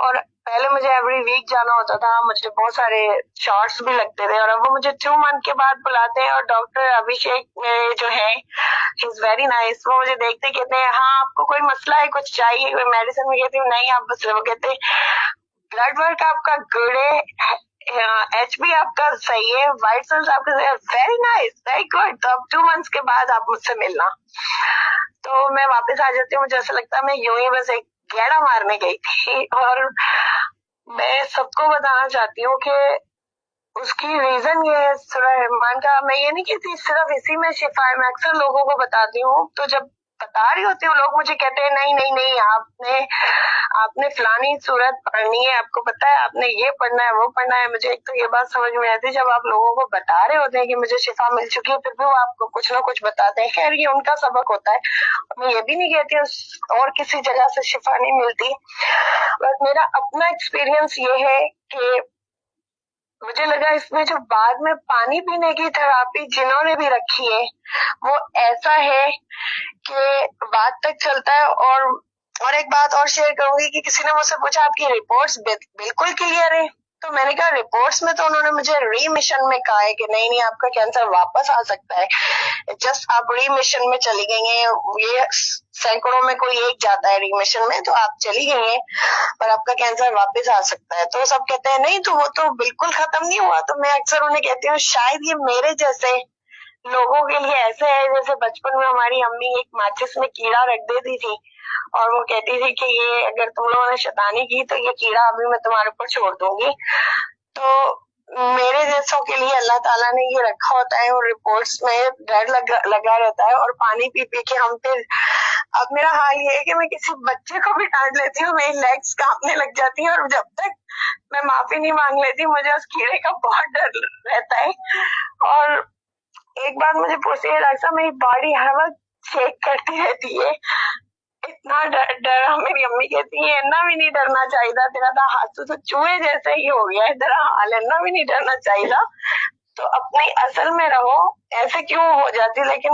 [SPEAKER 1] और पहले मुझे एवरी वीक जाना होता था, मुझे बहुत सारे शॉट्स भी लगते थे। और अब वो मुझे 2 मंथ के बाद बुलाते हैं और डॉक्टर अभिषेक जो है ही इज वेरी नाइस, वो मुझे देखते कहते हैं हाँ आपको कोई मसला है, कुछ चाहिए कोई मेडिसिन? में कहती हूँ नहीं आप बस। वो कहते ब्लड वर्क आपका गुड है, HB आपका सही है, व्हाइट सेल्स आपके सही है, वेरी नाइस वेरी गुड। तो अब 2 मंथ्स के बाद आप मुझसे मिलना। तो मैं वापस आ जाती हूँ, मुझे ऐसा लगता है मैं यूं ही बस एक गेड़ा मारने गई थी। और मैं सबको बताना चाहती हूँ कि उसकी रीजन ये है सूरह रहमान का। मैं ये नहीं कहती सिर्फ इसी में शिफा है, मैं अक्सर लोगों को बताती हूँ। तो जब बता रही होती हूँ, लोग मुझे कहते हैं नहीं नहीं नहीं, आपने फलानी सूरत पढ़नी है, आपको पता है आपने ये पढ़ना है वो पढ़ना है। मुझे एक तो ये बात समझ में आती है, जब आप लोगों को बता रहे होते हैं कि मुझे शिफा मिल चुकी है, फिर भी वो आपको कुछ ना कुछ बताते हैं। खैर ये उनका सबक होता है, मैं ये भी नहीं कहती और किसी जगह से शिफा नहीं मिलती, बट मेरा अपना एक्सपीरियंस ये है कि मुझे लगा इसमें जो बाद में पानी पीने की थेरेपी जिन्होंने भी रखी है वो ऐसा है कि बात तक चलता है। और एक बात और शेयर करूंगी कि किसी ने मुझसे पूछा आपकी रिपोर्ट्स बिल्कुल क्लियर है, तो मैंने कहा रिपोर्ट्स में तो उन्होंने मुझे रीमिशन में कहा है कि नहीं नहीं आपका कैंसर वापस आ सकता है, जस्ट आप रीमिशन में चली गई हैं, ये सैकड़ों में कोई एक जाता है रीमिशन में, तो आप चली गई हैं पर आपका कैंसर वापस आ सकता है। तो सब कहते हैं नहीं तो वो तो बिल्कुल खत्म नहीं हुआ। तो मैं अक्सर उन्हें कहती हूँ शायद ये मेरे जैसे लोगों के लिए ऐसे है जैसे बचपन में हमारी अम्मी एक माचिस में कीड़ा रख देती थी और वो कहती थी कि ये अगर तुम लोगों ने शैतानी की तो ये कीड़ा अभी मैं तुम्हारे ऊपर छोड़ दूंगी। तो मेरे जैसों के लिए अल्लाह ताला ने ये रखा होता है और रिपोर्ट्स में डर लगा रहता है और पानी पी पी के हम फिर, अब मेरा हाल ये है कि मैं किसी बच्चे को भी डांट लेती हूँ, मेरी लेग्स कांपने लग जाती हैं और जब तक मैं माफी नहीं मांग लेती मुझे उस कीड़े का बहुत डर रहता है। और एक बात मुझे पूछती है डॉक्टर साहब मेरी बॉडी हर वक्त शेक करती रहती है, इतना डर मेरी अम्मी कहती है इतना भी नहीं डरना चाहिए, तेरा तो हाथ तो चूहे जैसे ही हो गया है, तेरा हाल इतना भी नहीं डरना चाहिए, तो अपनी असल में रहो, ऐसे क्यों हो जाती। लेकिन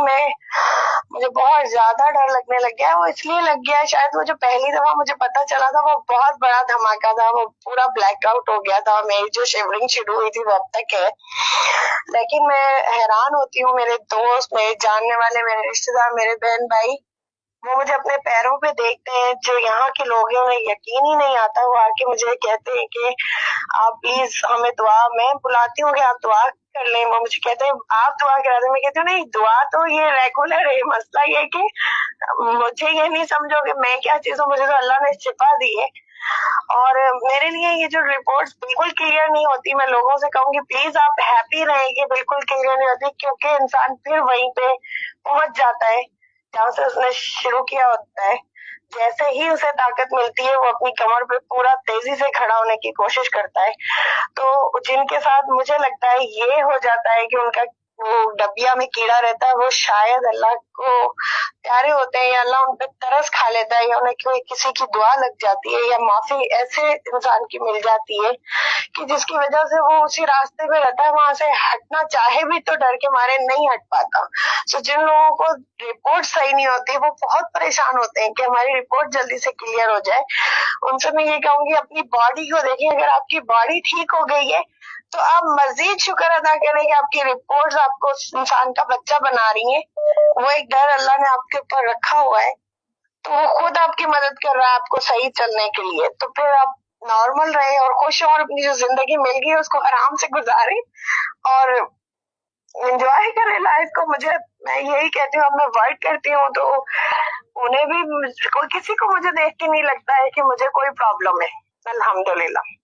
[SPEAKER 1] मुझे बहुत ज्यादा डर लगने लग गया है। वो इसलिए लग गया है शायद वो जो पहली दफा मुझे पता चला था वो बहुत बड़ा धमाका था, वो पूरा ब्लैकआउट हो गया था, मेरी जो शिवरिंग शुरू हुई थी वो अब तक है। लेकिन मैं हैरान होती हूँ, मेरे दोस्त, मेरे जानने वाले, मेरे रिश्तेदार, मेरे बहन भाई, वो मुझे अपने पैरों पे देखते हैं, जो यहाँ के लोग हैं उन्हें यकीन ही नहीं आता, वो आके मुझे कहते हैं कि आप प्लीज हमें दुआ, मैं बुलाती हूँ कि आप दुआ कर लें, वो मुझे कहते हैं आप दुआ करा दें, मैं कहती हूँ नहीं दुआ तो ये रेगुलर है, मसला ये कि मुझे ये नहीं समझो कि मैं क्या चीज हूँ, मुझे तो अल्लाह ने शिफा दी है। और मेरे लिए ये जो रिपोर्ट्स बिल्कुल क्लियर नहीं होती, मैं लोगों से कहूंगी प्लीज आप हैप्पी रहें कि बिल्कुल क्लियर नहीं होती, क्योंकि इंसान फिर वहीं पे पहुंच जाता है जहाँ से उसने शुरू किया होता है। जैसे ही उसे ताकत मिलती है वो अपनी कमर पे पूरा तेजी से खड़ा होने की कोशिश करता है। तो जिनके साथ मुझे लगता है ये हो जाता है कि उनका वो डबिया में कीड़ा रहता है, वो शायद अल्लाह को प्यारे होते हैं या अल्लाह उन पे तरस खा लेता है या उन्हें कोई किसी की दुआ लग जाती है या माफी ऐसे इंसान की मिल जाती है कि जिसकी वजह से वो उसी रास्ते पे रहता है, वहां से हटना चाहे भी तो डर के मारे नहीं हट पाता। तो जिन लोगों को रिपोर्ट सही नहीं होती वो बहुत परेशान होते हैं कि हमारी रिपोर्ट जल्दी से क्लियर हो जाए। उनसे मैं ये कहूंगी अपनी बॉडी को देखिए, अगर आपकी बॉडी ठीक हो गई है तो आप मजीद शुक्र अदा करें कि आपकी रिपोर्ट्स आपको इंसान का बच्चा बना रही हैं। वो एक डर अल्लाह ने आपके ऊपर रखा हुआ है, तो वो खुद आपकी मदद कर रहा है आपको सही चलने के लिए। तो फिर आप नॉर्मल रहे और खुश हो और अपनी जो जिंदगी मिल गई उसको आराम से गुजारें और एंजॉय करें लाइफ को। मैं यही कहती हूँ, अब मैं वर्क करती हूँ तो उन्हें भी कोई किसी को मुझे देख के नहीं लगता है कि मुझे कोई प्रॉब्लम है, अल्हम्दुलिल्लाह।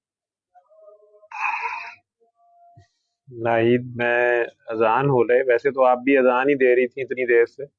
[SPEAKER 2] नाहिद, मैं अजान हो रहे, वैसे तो आप भी अजान ही दे रही थी इतनी देर से।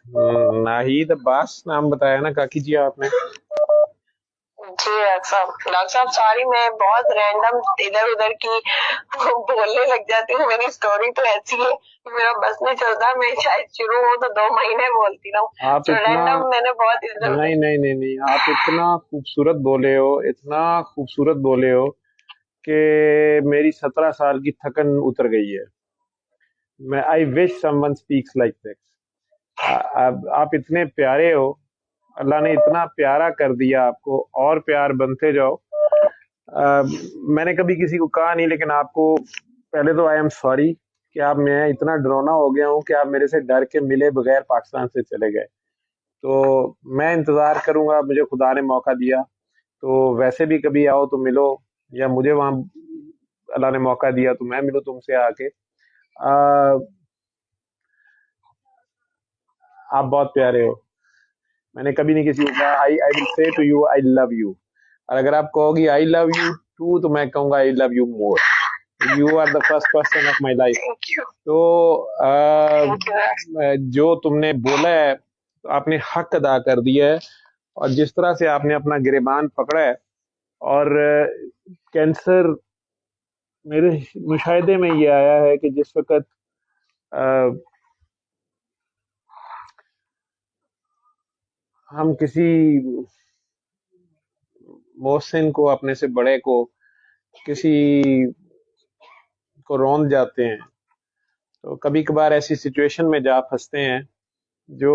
[SPEAKER 2] नाहीद अब्बास नाम बताया ना काकी जी आपने?
[SPEAKER 1] जी डॉक्टर साहब सॉरी, मैं बहुत रैंडम इधर उधर की बोलने लग जाती हूँ। मेरी स्टोरी तो ऐसी है कि मेरा बस नहीं चलता, मैं शायद शुरू हो तो 2 महीने बोलती रहूँ,
[SPEAKER 2] आप
[SPEAKER 1] तो
[SPEAKER 2] इतना
[SPEAKER 1] रैंडम मैंने बहुत इधर
[SPEAKER 2] नहीं
[SPEAKER 1] उधर।
[SPEAKER 2] नहीं नहीं नहीं, आप इतना खूबसूरत बोले हो, इतना खूबसूरत बोले हो कि मेरी 17 साल की थकन उतर गई है। मैं I wish someone speaks like this. आप इतने प्यारे हो, अल्लाह ने इतना प्यारा कर दिया आपको, और प्यार बनते जाओ। मैंने कभी किसी को कहा नहीं, लेकिन आपको पहले तो आई एम सॉरी कि आप, मैं इतना डरौना हो गया हूँ कि आप मेरे से डर के मिले बगैर पाकिस्तान से चले गए। तो मैं इंतज़ार करूंगा, मुझे खुदा ने मौका दिया तो वैसे भी कभी आओ तो मिलो, या मुझे वहाँ अल्लाह ने मौका दिया तो मैं मिलूँ तुमसे आके। आप बहुत प्यारे हो। मैंने कभी नहीं किसी को कहा I I will say to you I love you, और अगर आप कहोगी आई लव यू टू तो मैं कहूँगा I love you more. You are the first person of my life.
[SPEAKER 1] Thank you.
[SPEAKER 2] तो जो तुमने बोला है तो आपने हक अदा कर दिया है, और जिस तरह से आपने अपना गिरेबान पकड़ा है, और कैंसर मेरे मुशाहिदे में ये आया है कि जिस वक्त हम किसी मोहसिन को, अपने से बड़े को, किसी को रौंद जाते हैं, तो कभी कभार ऐसी सिचुएशन में जा फंसते हैं जो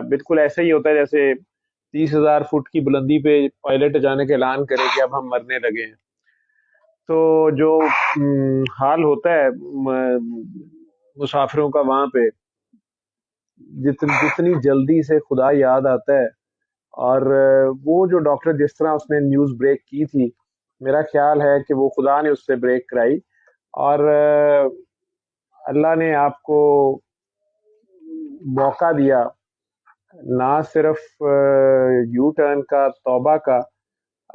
[SPEAKER 2] बिल्कुल ऐसा ही होता है जैसे 30,000 फुट की बुलंदी पे पायलट अचानक ऐलान करे कि अब हम मरने लगे हैं। तो जो हाल होता है मुसाफिरों का वहां पे, जितनी जल्दी से खुदा याद आता है, और वो जो डॉक्टर जिस तरह उसने न्यूज़ ब्रेक की थी, मेरा ख्याल है कि वो खुदा ने उससे ब्रेक कराई, और अल्लाह ने आपको मौका दिया, ना सिर्फ यू टर्न का, तौबा का,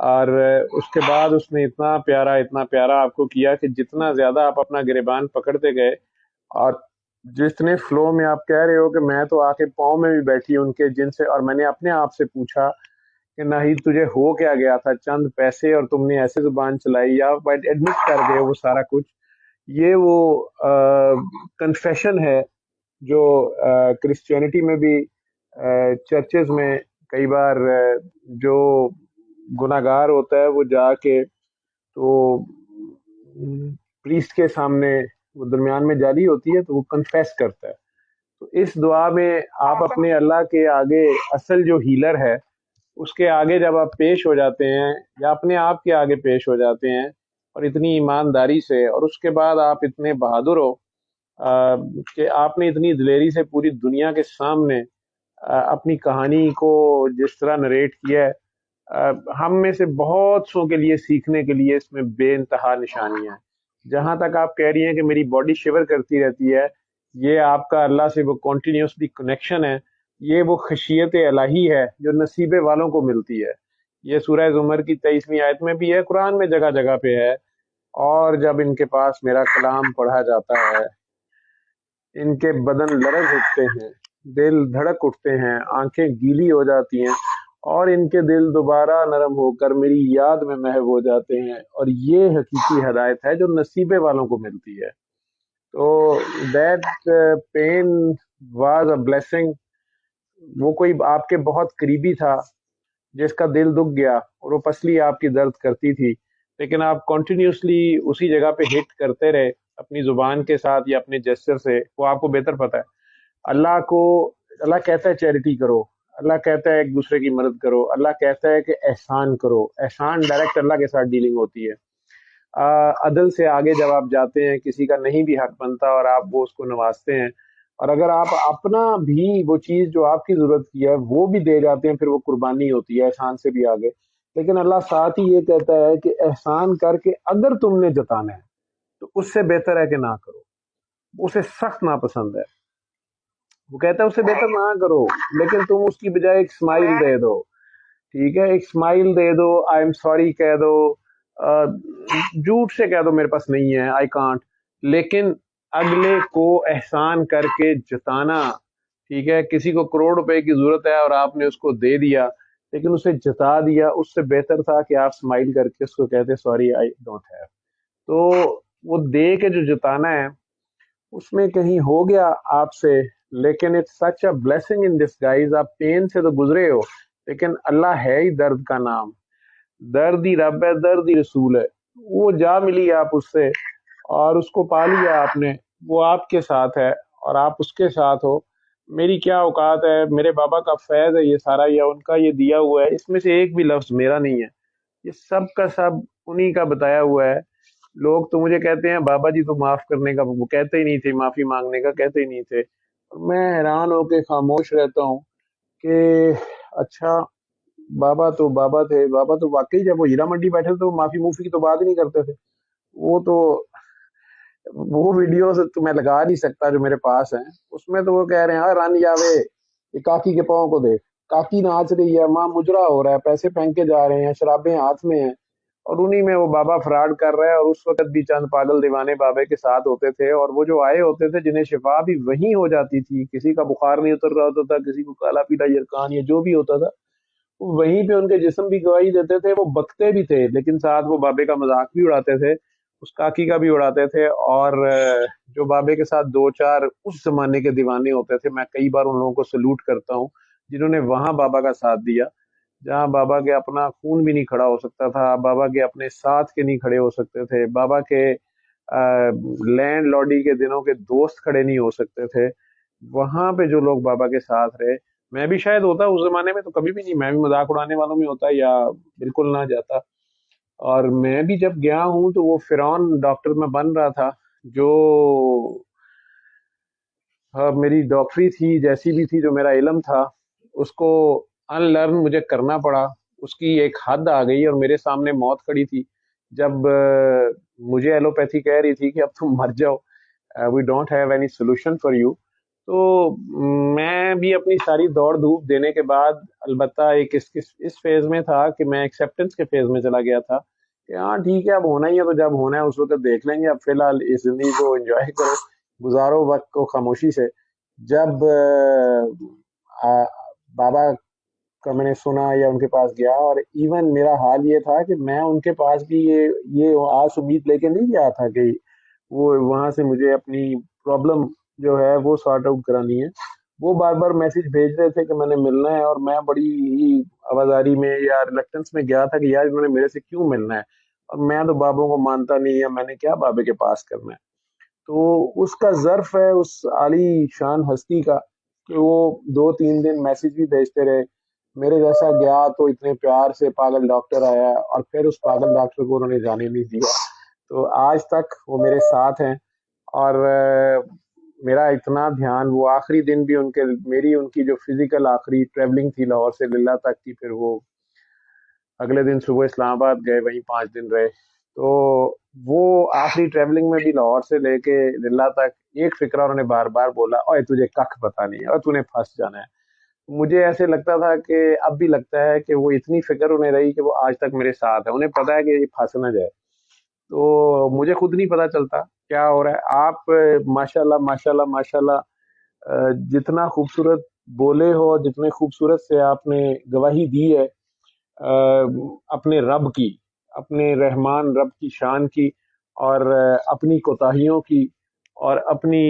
[SPEAKER 2] और उसके बाद उसने इतना प्यारा आपको किया कि जितना ज्यादा आप अपना गिरेबान पकड़ते गए, और जितने फ्लो में आप कह रहे हो कि मैं तो आके पाँव में भी बैठी उनके, जिनसे, और मैंने अपने आप से पूछा कि नहीं तुझे हो क्या गया था, चंद पैसे और तुमने ऐसे जुबान चलाई, या बट एडमिट कर गए वो सारा कुछ। ये वो कन्फेशन है जो क्रिश्चियनिटी में भी, चर्चेज में कई बार जो गुनाहगार होता है वो जाके तो प्रीस्ट के सामने, वो दरमियान में जाली होती है तो वो कन्फेस करता है। तो इस दुआ में आप अपने अल्लाह के आगे, असल जो हीलर है उसके आगे जब आप पेश हो जाते हैं, या अपने आप के आगे पेश हो जाते हैं, और इतनी ईमानदारी से, और उसके बाद आप इतने बहादुर हो कि आपने इतनी दिलेरी से पूरी दुनिया के सामने अपनी कहानी को जिस तरह नरेट किया है, हम में से बहुत सौ के लिए सीखने के लिए इसमें बेइंतहा निशानियां हैं। जहां तक आप कह रही हैं कि मेरी बॉडी शिवर करती रहती है, ये आपका अल्लाह से वो कॉन्टिन्यूसली कनेक्शन है, ये वो खशियत इलाही है जो नसीबे वालों को मिलती है। ये सूरह जुमर की 23वीं आयत में भी है, कुरान में जगह जगह पे है। और जब इनके पास मेरा कलाम पढ़ा जाता है, इनके बदन लरज उठते हैं, दिल धड़क उठते हैं, आंखें गीली हो जाती हैं, और इनके दिल दोबारा नरम होकर मेरी याद में महव हो जाते हैं। और ये हकीकी हदायत है जो नसीबे वालों को मिलती है। तो that pain was a blessing. वो कोई आपके बहुत करीबी था जिसका दिल दुख गया, और वो पसली आपकी दर्द करती थी, लेकिन आप कॉन्टिन्यूसली उसी जगह पे हिट करते रहे अपनी जुबान के साथ या अपने जेस्चर से। वो आपको बेहतर पता है। अल्लाह को, अल्लाह कहता है चैरिटी करो, अल्लाह कहता है एक दूसरे की मदद करो, अल्लाह कहता है कि एहसान करो। एहसान डायरेक्ट अल्लाह के साथ डीलिंग होती है। अदल से आगे जब आप जाते हैं, किसी का नहीं भी हक बनता और आप वो उसको नवाजते हैं, और अगर आप अपना भी वो चीज जो आपकी जरूरत की है वो भी दे जाते हैं, फिर वो कुर्बानी होती है एहसान से भी आगे। लेकिन अल्लाह साथ ही ये कहता है कि एहसान करके अगर तुमने जताना है तो उससे बेहतर है कि ना करो। उसे सख्त नापसंद है। वो कहता है उससे बेहतर ना करो, लेकिन तुम उसकी बजाय एक स्माइल दे दो। ठीक है, एक स्माइल दे दो, आई एम सॉरी कह दो, झूठ से कह दो मेरे पास नहीं है, आई कांट, लेकिन अगले को एहसान करके जताना, ٹھیک ہے, کسی کو کروڑ روپے کی ضرورت ہے اور آپ نے اس کو دے دیا, لیکن اسے جتا دیا, اس سے بہتر تھا کہ آپ اسمائل کر کے اس کو کہتے سوری آئی ڈونٹ ہیو. تو وہ دے کے جو جتانا ہے اس میں کہیں ہو گیا آپ سے, لیکن it's such a blessing in disguise. آپ پین سے تو گزرے ہو, لیکن اللہ ہے ہی درد کا نام, درد ہی رب ہے, درد ہی رسول ہے. وہ جا ملی آپ اس سے اور اس کو پا لیا آپ نے, وہ آپ کے ساتھ ہے اور آپ اس کے ساتھ ہو. میری کیا اوقات ہے, میرے بابا کا فیض ہے یہ سارا, یا ان کا یہ دیا ہوا ہے, اس میں سے ایک بھی لفظ میرا نہیں ہے, یہ سب کا سب انہی کا بتایا ہوا ہے. لوگ تو مجھے کہتے ہیں بابا جی تو معاف کرنے کا, وہ کہتے ہی نہیں تھے, معافی مانگنے کا کہتے ہی نہیں تھے. میں حیران ہو کے خاموش رہتا ہوں کہ اچھا بابا تو بابا تھے, بابا تو واقعی جب وہ ہیرا منڈی بیٹھے تو معافی موفی کی تو بات ہی نہیں کرتے تھے. وہ تو وہ ویڈیوز تو میں لگا نہیں سکتا جو میرے پاس ہیں, اس میں تو وہ کہہ رہے ہیں ہاں رن جاوے یہ کاکی کے پاؤں کو دے, کاکی ناچ رہی ہے, ماں مجرا ہو رہا ہے, پیسے پھینک کے جا رہے ہیں, شرابیں ہاتھ میں ہیں, اور انہی میں وہ بابا فراڈ کر رہا ہے. اور اس وقت بھی چند پاگل دیوانے بابے کے ساتھ ہوتے تھے, اور وہ جو آئے ہوتے تھے جنہیں شفا بھی وہیں ہو جاتی تھی, کسی کا بخار نہیں اتر رہا ہوتا تھا, کسی کو کالا پیلا یرکان یا جو بھی ہوتا تھا, وہیں پہ ان کے جسم بھی گواہی دیتے تھے. وہ بکتے بھی تھے لیکن ساتھ وہ بابے کا مذاق بھی اڑاتے تھے, اس کاکی کا بھی اڑاتے تھے. اور جو بابے کے ساتھ دو چار اس زمانے کے دیوانے ہوتے تھے, میں کئی بار ان لوگوں کو سلوٹ کرتا ہوں جنہوں نے وہاں بابا کا ساتھ دیا, جہاں بابا کے اپنا خون بھی نہیں کھڑا ہو سکتا تھا, بابا کے اپنے ساتھ کے نہیں کھڑے ہو سکتے تھے, بابا کے لینڈ لارڈی کے دنوں کے دوست کھڑے نہیں ہو سکتے تھے. وہاں پہ جو لوگ بابا کے ساتھ رہے, میں بھی شاید ہوتا اس زمانے میں تو کبھی بھی نہیں, میں بھی مذاق اڑانے والوں میں ہوتا یا بالکل نہ جاتا. اور میں بھی جب گیا ہوں تو وہ فرعون ڈاکٹر میں بن رہا تھا, جو میری ڈاکٹری تھی جیسی بھی تھی, جو میرا علم تھا, اس کو ان لرن مجھے کرنا پڑا. اس کی ایک حد آ گئی اور میرے سامنے موت کھڑی تھی جب مجھے ایلوپیتھی کہہ رہی تھی کہ اب تم مر جاؤ, we don't have any solution for you. تو میں بھی اپنی ساری دوڑ دھوپ دینے کے بعد, البتہ ایک اس فیز میں تھا کہ میں ایکسیپٹنس کے فیز میں چلا گیا تھا کہ ہاں ٹھیک ہے اب ہونا ہی ہے تو جب ہونا ہے اس وقت دیکھ لیں گے, اب فی الحال اس زندگی کو انجوائے کرو, گزارو وقت کو خاموشی سے. جب بابا کا میں نے سنا یا ان کے پاس گیا, اور ایون میرا حال یہ تھا کہ میں ان کے پاس بھی یہ آس امید لے کے نہیں گیا تھا کہ وہ وہاں سے مجھے اپنی پرابلم جو ہے وہ سارٹ آؤٹ کرانی ہے. وہ بار بار میسج بھیج رہے تھے کہ میں نے ملنا ہے, اور میں بڑی ہی آوازاری میں یا ریلکٹنس میں گیا تھا کہ یار انہوں نے میرے سے کیوں ملنا ہے, اور میں تو بابوں کو مانتا نہیں, ہے میں نے کیا بابے کے پاس کرنا ہے. تو اس کا ظرف ہے اس عالی شان ہستی کا کہ وہ 2-3 دن میسج بھی بھیجتے رہے. میرے جیسا گیا تو اتنے پیار سے پاگل ڈاکٹر آیا, اور پھر اس پاگل ڈاکٹر کو انہوں نے جانے نہیں دیا. تو آج تک وہ میرے ساتھ ہیں, اور میرا اتنا دھیان, وہ آخری دن بھی ان کی جو فزیکل آخری ٹریولنگ تھی لاہور سے للہ تک کی, پھر وہ اگلے دن صبح اسلام آباد گئے, وہیں 5 دن رہے. تو وہ آخری ٹریولنگ میں بھی لاہور سے لے کے للہ تک ایک فکرہ انہوں نے بار بار بولا, اوے تجھے ککھ پتا نہیں ہے, اور تو نے پھنس جانا ہے. مجھے ایسے لگتا تھا کہ اب بھی لگتا ہے کہ وہ اتنی فکر انہیں رہی کہ وہ آج تک میرے ساتھ ہے, انہیں پتا ہے کہ یہ پھنس نہ جائے. تو مجھے خود نہیں پتا چلتا کیا ہو رہا ہے. آپ ماشاءاللہ ماشاءاللہ ماشاءاللہ جتنا خوبصورت بولے ہو, جتنے خوبصورت سے آپ نے گواہی دی ہے اپنے رب کی, اپنے رحمان رب کی شان کی, اور اپنی کوتاہیوں کی, اور اپنی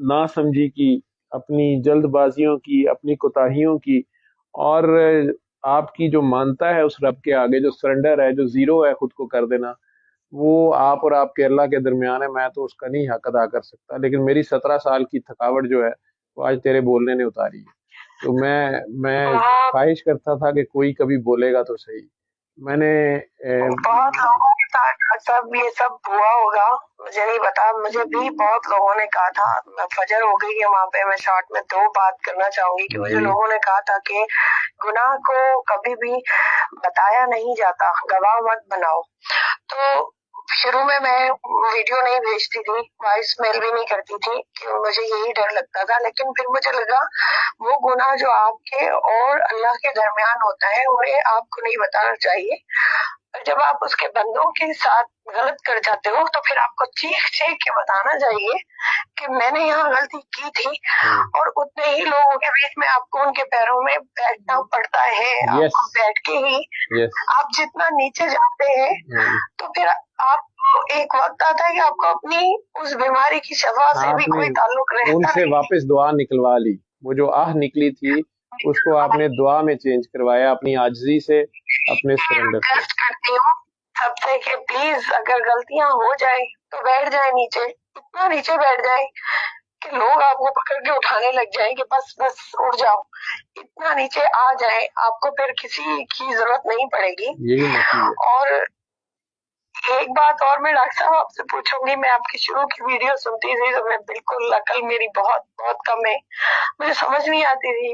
[SPEAKER 2] ناسمجھی کی, اپنی جلد بازیوں کی, اپنی کوتاہیوں کی, اور آپ کی جو مانتا ہے اس رب کے آگے, جو سرنڈر ہے, جو زیرو ہے خود کو کر دینا, وہ آپ اور آپ کے اللہ کے درمیان ہے. میں تو اس کا نہیں حق ادا کر سکتا, لیکن میری 17 سال کی تھکاوٹ جو ہے وہ آج تیرے بولنے نے اتاری ہے. تو میں خواہش کرتا تھا کہ کوئی کبھی بولے گا تو صحیح. میں نے
[SPEAKER 1] بہت لوگوں کے ساتھ سب یہ سب ہوا ہوگا, مجھے نہیں پتا, مجھے بھی بہت لوگوں نے کہا تھا, فجر ہو گئی ہے وہاں پہ, میں شارٹ میں 2 بات کرنا چاہوں گی کہ مجھے لوگوں نے کہا تھا کہ گناہ کو کبھی بھی بتایا نہیں جاتا, گواہ مت بناؤ. تو شروع میں ویڈیو نہیں بھیجتی تھی, وائس میل بھی نہیں کرتی تھی, کہ مجھے یہی ڈر لگتا تھا. لیکن پھر مجھے لگا وہ گناہ جو آپ کے اور اللہ کے درمیان ہوتا ہے انہیں آپ کو نہیں بتانا چاہیے. اور جب آپ اس کے بندوں کے ساتھ غلط کر جاتے ہو تو پھر آپ کو چیخ چیخ کے بتانا چاہیے کہ میں نے یہاں غلطی کی تھی، اور اتنے ہی لوگوں کے بیچ میں آپ کو ان کے پیروں میں بیٹھنا پڑتا ہے. آپ کو بیٹھ کے ہی آپ جتنا نیچے جاتے ہیں تو پھر آپ کو ایک وقت آتا ہے کہ آپ کو اپنی اس بیماری کی شفا سے بھی کوئی تعلق رہتا
[SPEAKER 2] ان سے واپس دعا نکلوا لی، وہ جو آہ نکلی تھی اس کو آپ نے دعا میں چینج کروایا، اپنی عاجزی سے، اپنے سرنڈر سے.
[SPEAKER 1] کرتی ہوں سب سے کہ پلیز اگر غلطیاں ہو جائیں تو بیٹھ جائیں نیچے، اتنا نیچے بیٹھ جائیں کہ لوگ آپ کو پکڑ کے اٹھانے لگ جائیں کہ بس بس اٹھ جاؤ، اتنا نیچے آ جائیں، آپ کو پھر کسی کی ضرورت نہیں پڑے گی.
[SPEAKER 2] یہی نصیب ہے.
[SPEAKER 1] اور ایک بات اور میں ڈاکٹر صاحب آپ سے پوچھوں گی، میں آپ کی شروع کی ویڈیو سنتی تھی تو میں بالکل عقل میری بہت بہت کم ہے، مجھے سمجھ نہیں آتی تھی،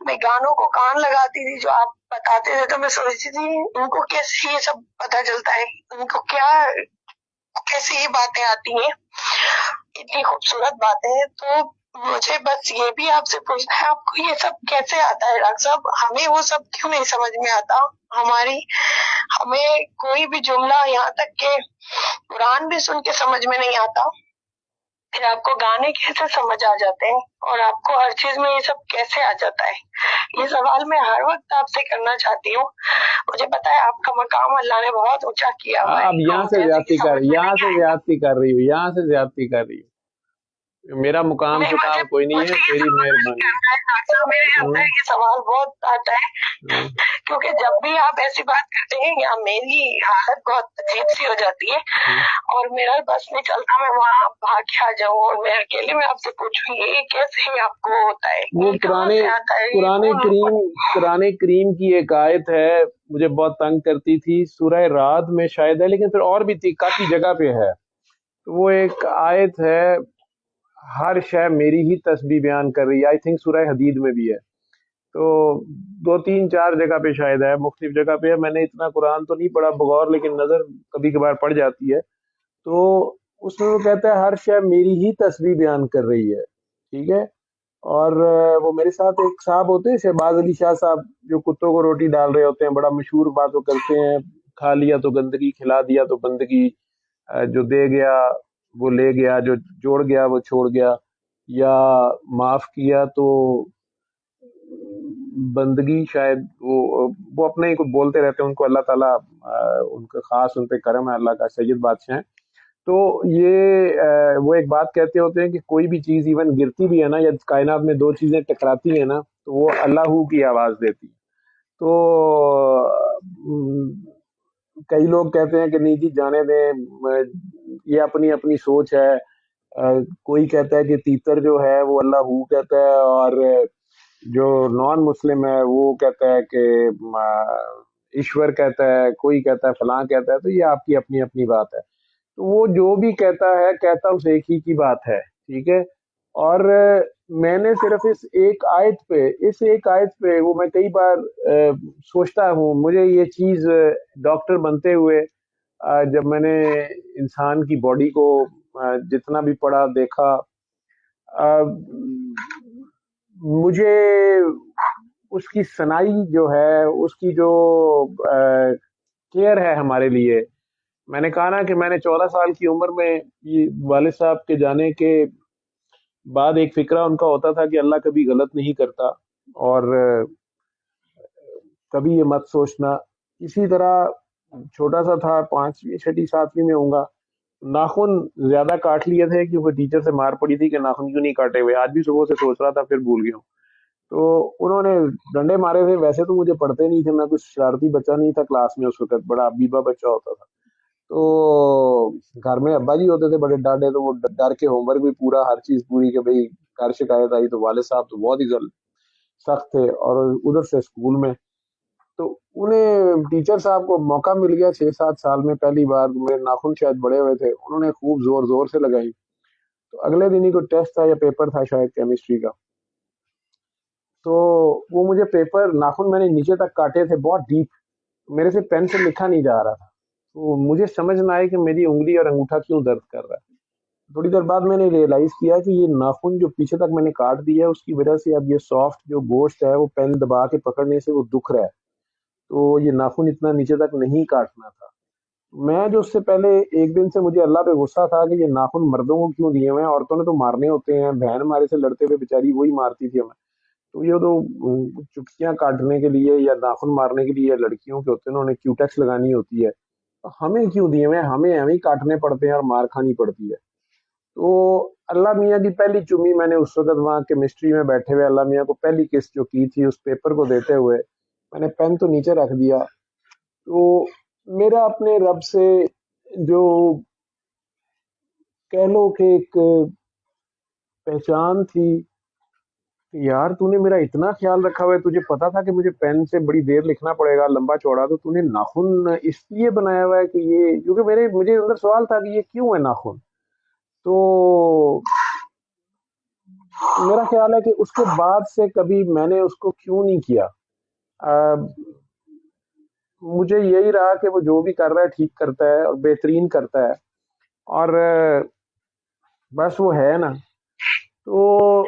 [SPEAKER 1] میں گانوں کو کان لگاتی تھی جو آپ بتاتے تھے تو میں سوچتی تھی ان کو کیسے یہ سب پتا چلتا ہے، ان کو کیا کیسے یہ باتیں آتی ہیں، اتنی خوبصورت باتیں. تو مجھے بس یہ بھی آپ سے پوچھنا ہے آپ کو یہ سب کیسے آتا ہے ڈاکٹر صاحب؟ ہمیں وہ سب کیوں نہیں سمجھ میں آتا؟ ہمیں کوئی بھی جملہ یہاں تک کہ قرآن بھی سن کے سمجھ میں نہیں آتا، پھر آپ کو گانے کیسے سمجھ آ جاتے ہیں، اور آپ کو ہر چیز میں یہ سب کیسے آ جاتا ہے؟ یہ سوال میں ہر وقت آپ سے کرنا چاہتی ہوں. مجھے پتا ہے آپ کا مقام اللہ نے بہت اونچا کیا ہوا ہے.
[SPEAKER 2] اب یہاں سے زیادتی کر رہی ہو، یہاں سے زیادتی کر رہی ہو. میرا مقام سے کام کوئی نہیں ہے، تیری مہربانی.
[SPEAKER 1] میرے اندر یہ سوال بہت آتا ہے کیونکہ جب بھی آپ ایسی بات کرتے ہیں یا میری حالت بہت عجیب سی ہو جاتی ہے اور میرا بس نہیں چلتا، میں وہاں بھاگ کے آ جاؤں اور میں اکیلے میں آپ سے پوچھوں یہ کیسے آپ کو ہوتا ہے؟
[SPEAKER 2] وہ قرآن کریم کی ایک آیت ہے، مجھے بہت تنگ کرتی تھی، سورہ رعد میں شاید ہے، لیکن پھر اور بھی تھی، کافی جگہ پہ ہے. وہ ایک آیت ہے، ہر شے میری ہی تسبیح بیان کر رہی ہے، آئی تھنک سورہ حدید میں بھی ہے. تو 2-3-4 جگہ پہ شاید ہے، مختلف جگہ پہ ہے. میں نے اتنا قرآن تو نہیں پڑھا بغور، لیکن نظر کبھی کبھار پڑ جاتی ہے. تو اس میں وہ کہتا ہے ہر شے میری ہی تسبیح بیان کر رہی ہے، ٹھیک ہے. اور وہ میرے ساتھ ایک صاحب ہوتے ہیں شہباز علی شاہ صاحب، جو کتوں کو روٹی ڈال رہے ہوتے ہیں، بڑا مشہور بات وہ کرتے ہیں، کھا لیا تو گندگی، کھلا دیا تو بندگی، جو دے گیا وہ لے گیا، جو جوڑ گیا وہ چھوڑ گیا، یا معاف کیا تو بندگی. شاید وہ اپنے ہی کو بولتے رہتے ہیں، ان کو اللہ تعالیٰ ان کا خاص ان پہ کرم ہے، اللہ کا سید بادشاہ ہیں. تو یہ وہ ایک بات کہتے ہوتے ہیں کہ کوئی بھی چیز ایون گرتی بھی ہے نا، یا کائنات میں 2 چیزیں ٹکراتی ہیں نا، تو وہ اللہ کی آواز دیتی ہے. تو کئی لوگ کہتے ہیں کہ نہیں جی جانے دیں، یہ اپنی اپنی سوچ ہے. کوئی کہتا ہے کہ تیتر جو ہے وہ اللہ کہتا ہے، اور جو نان مسلم ہے وہ کہتا ہے کہ ایشور کہتا ہے، کوئی کہتا ہے فلاں کہتا ہے. تو یہ آپ کی اپنی اپنی بات ہے. تو وہ جو بھی کہتا ہے کہتا اس ایک ہی کی بات ہے، ٹھیک ہے. اور میں نے صرف اس ایک آیت پہ وہ میں کئی بار سوچتا ہوں. مجھے یہ چیز ڈاکٹر بنتے ہوئے جب میں نے انسان کی باڈی کو جتنا بھی پڑھا دیکھا، مجھے اس کی صنائی جو ہے، اس کی جو کیئر ہے ہمارے لیے. میں نے کہا نا کہ میں نے 14 سال کی عمر میں یہ والد صاحب کے جانے کے بعد ایک فکرہ ان کا ہوتا تھا کہ اللہ کبھی غلط نہیں کرتا، اور کبھی یہ مت سوچنا. اسی طرح چھوٹا سا تھا، 5ویں 6ویں 7ویں میں ہوں گا، ناخن زیادہ کاٹ لیے تھے کیونکہ ٹیچر سے مار پڑی تھی کہ ناخن کیوں نہیں کاٹے ہوئے. آج بھی صبح سے سوچ رہا تھا، پھر بھول گیا ہوں. تو انہوں نے ڈنڈے مارے تھے. ویسے تو مجھے پڑھتے نہیں تھے، میں کچھ شرارتی بچہ نہیں تھا کلاس میں اس وقت، بڑا بیبا بچہ ہوتا تھا. تو گھر میں ابا جی ہوتے تھے بڑے ڈاڈے، تو وہ ڈر کے ہوم ورک بھی پورا، ہر چیز پوری، کہ بھئی گھر شکایت آئی تو والد صاحب تو بہت ہی سخت تھے. اور ادھر سے اسکول میں تو انہیں ٹیچر صاحب کو موقع مل گیا 6-7 سال میں پہلی بار، میرے ناخن شاید بڑے ہوئے تھے، انہوں نے خوب زور زور سے لگائی. تو اگلے دن ہی کوئی ٹیسٹ تھا یا پیپر تھا شاید کیمسٹری کا، تو وہ مجھے پیپر، ناخن میں نے نیچے تک کاٹے تھے بہت ڈیپ، میرے سے پین سے لکھا نہیں جا رہا تھا. تو مجھے سمجھ نہ آئی کہ میری انگلی اور انگوٹھا کیوں درد کر رہا ہے. تھوڑی دیر بعد میں نے ریئلائز کیا کہ یہ ناخن جو پیچھے تک میں نے کاٹ دیا ہے، اس کی وجہ سے اب یہ سافٹ جو گوشت ہے وہ پین دبا کے پکڑنے سے وہ دکھ رہا ہے. تو یہ ناخن اتنا نیچے تک نہیں کاٹنا تھا. میں جو اس سے پہلے ایک دن سے مجھے اللہ پہ غصہ تھا کہ یہ ناخن مردوں کو کیوں دیے ہوئے ہیں, عورتوں نے تو مارنے ہوتے ہیں, بہن ہمارے سے لڑتے ہوئے بیچاری وہی مارتی تھی ہمیں. تو یہ تو چپکیاں کاٹنے کے لیے یا ناخن مارنے کے لیے لڑکیوں کے ہوتے ہیں, انہوں نے کیوٹیکس لگانی ہوتی ہے. تو ہمیں کیوں دیے ہوئے ہیں, ہمیں ہی کاٹنے پڑتے ہیں اور مار کھانی پڑتی ہے. تو اللہ میاں کی پہلی چمی میں نے اس وقت وہاں کیمسٹری میں بیٹھے ہوئے اللہ میاں کو پہلی کس جو کی تھی اس پیپر کو دیتے ہوئے, میں نے پین تو نیچے رکھ دیا. تو میرا اپنے رب سے جو کہہ لو کہ ایک پہچان تھی کہ یار تو نے میرا اتنا خیال رکھا ہوا ہے, تجھے پتا تھا کہ مجھے پین سے بڑی دیر لکھنا پڑے گا لمبا چوڑا, تو تو نے ناخن اس لیے بنایا ہوا ہے کہ یہ, کیونکہ مجھے اندر سوال تھا کہ یہ کیوں ہے ناخن. تو میرا خیال ہے کہ اس کے بعد سے کبھی میں نے اس کو کیوں نہیں کیا. مجھے یہی رہا کہ وہ جو بھی کر رہا ہے ٹھیک کرتا ہے اور بہترین کرتا ہے, اور بس وہ ہے نا. تو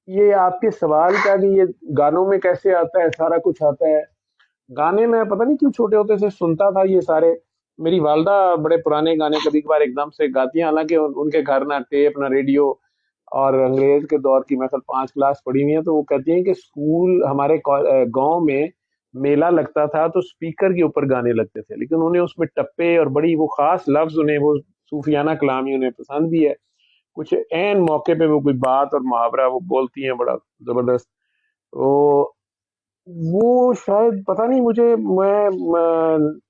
[SPEAKER 2] یہ آپ کے سوال کا کہ یہ گانوں میں کیسے آتا ہے, سارا کچھ آتا ہے. گانے میں پتہ نہیں کیوں چھوٹے ہوتے سے سنتا تھا یہ سارے. میری والدہ بڑے پرانے گانے کبھی کبھار ایک دم سے گاتی ہیں, حالانکہ ان کے گھر نہ ٹیپ نہ ریڈیو, اور انگریز کے دور کی محفل 5 کلاس پڑھی ہوئی ہیں. تو وہ کہتی ہیں کہ اسکول ہمارے گاؤں میں میلہ لگتا تھا تو اسپیکر کے اوپر گانے لگتے تھے, لیکن انہیں اس میں ٹپے اور بڑی وہ خاص لفظ, انہیں وہ صوفیانہ کلام ہی انہیں پسند بھی ہے. کچھ عین موقع پہ وہ کوئی بات اور محاورہ وہ بولتی ہیں بڑا زبردست. تو وہ شاید پتہ نہیں, میں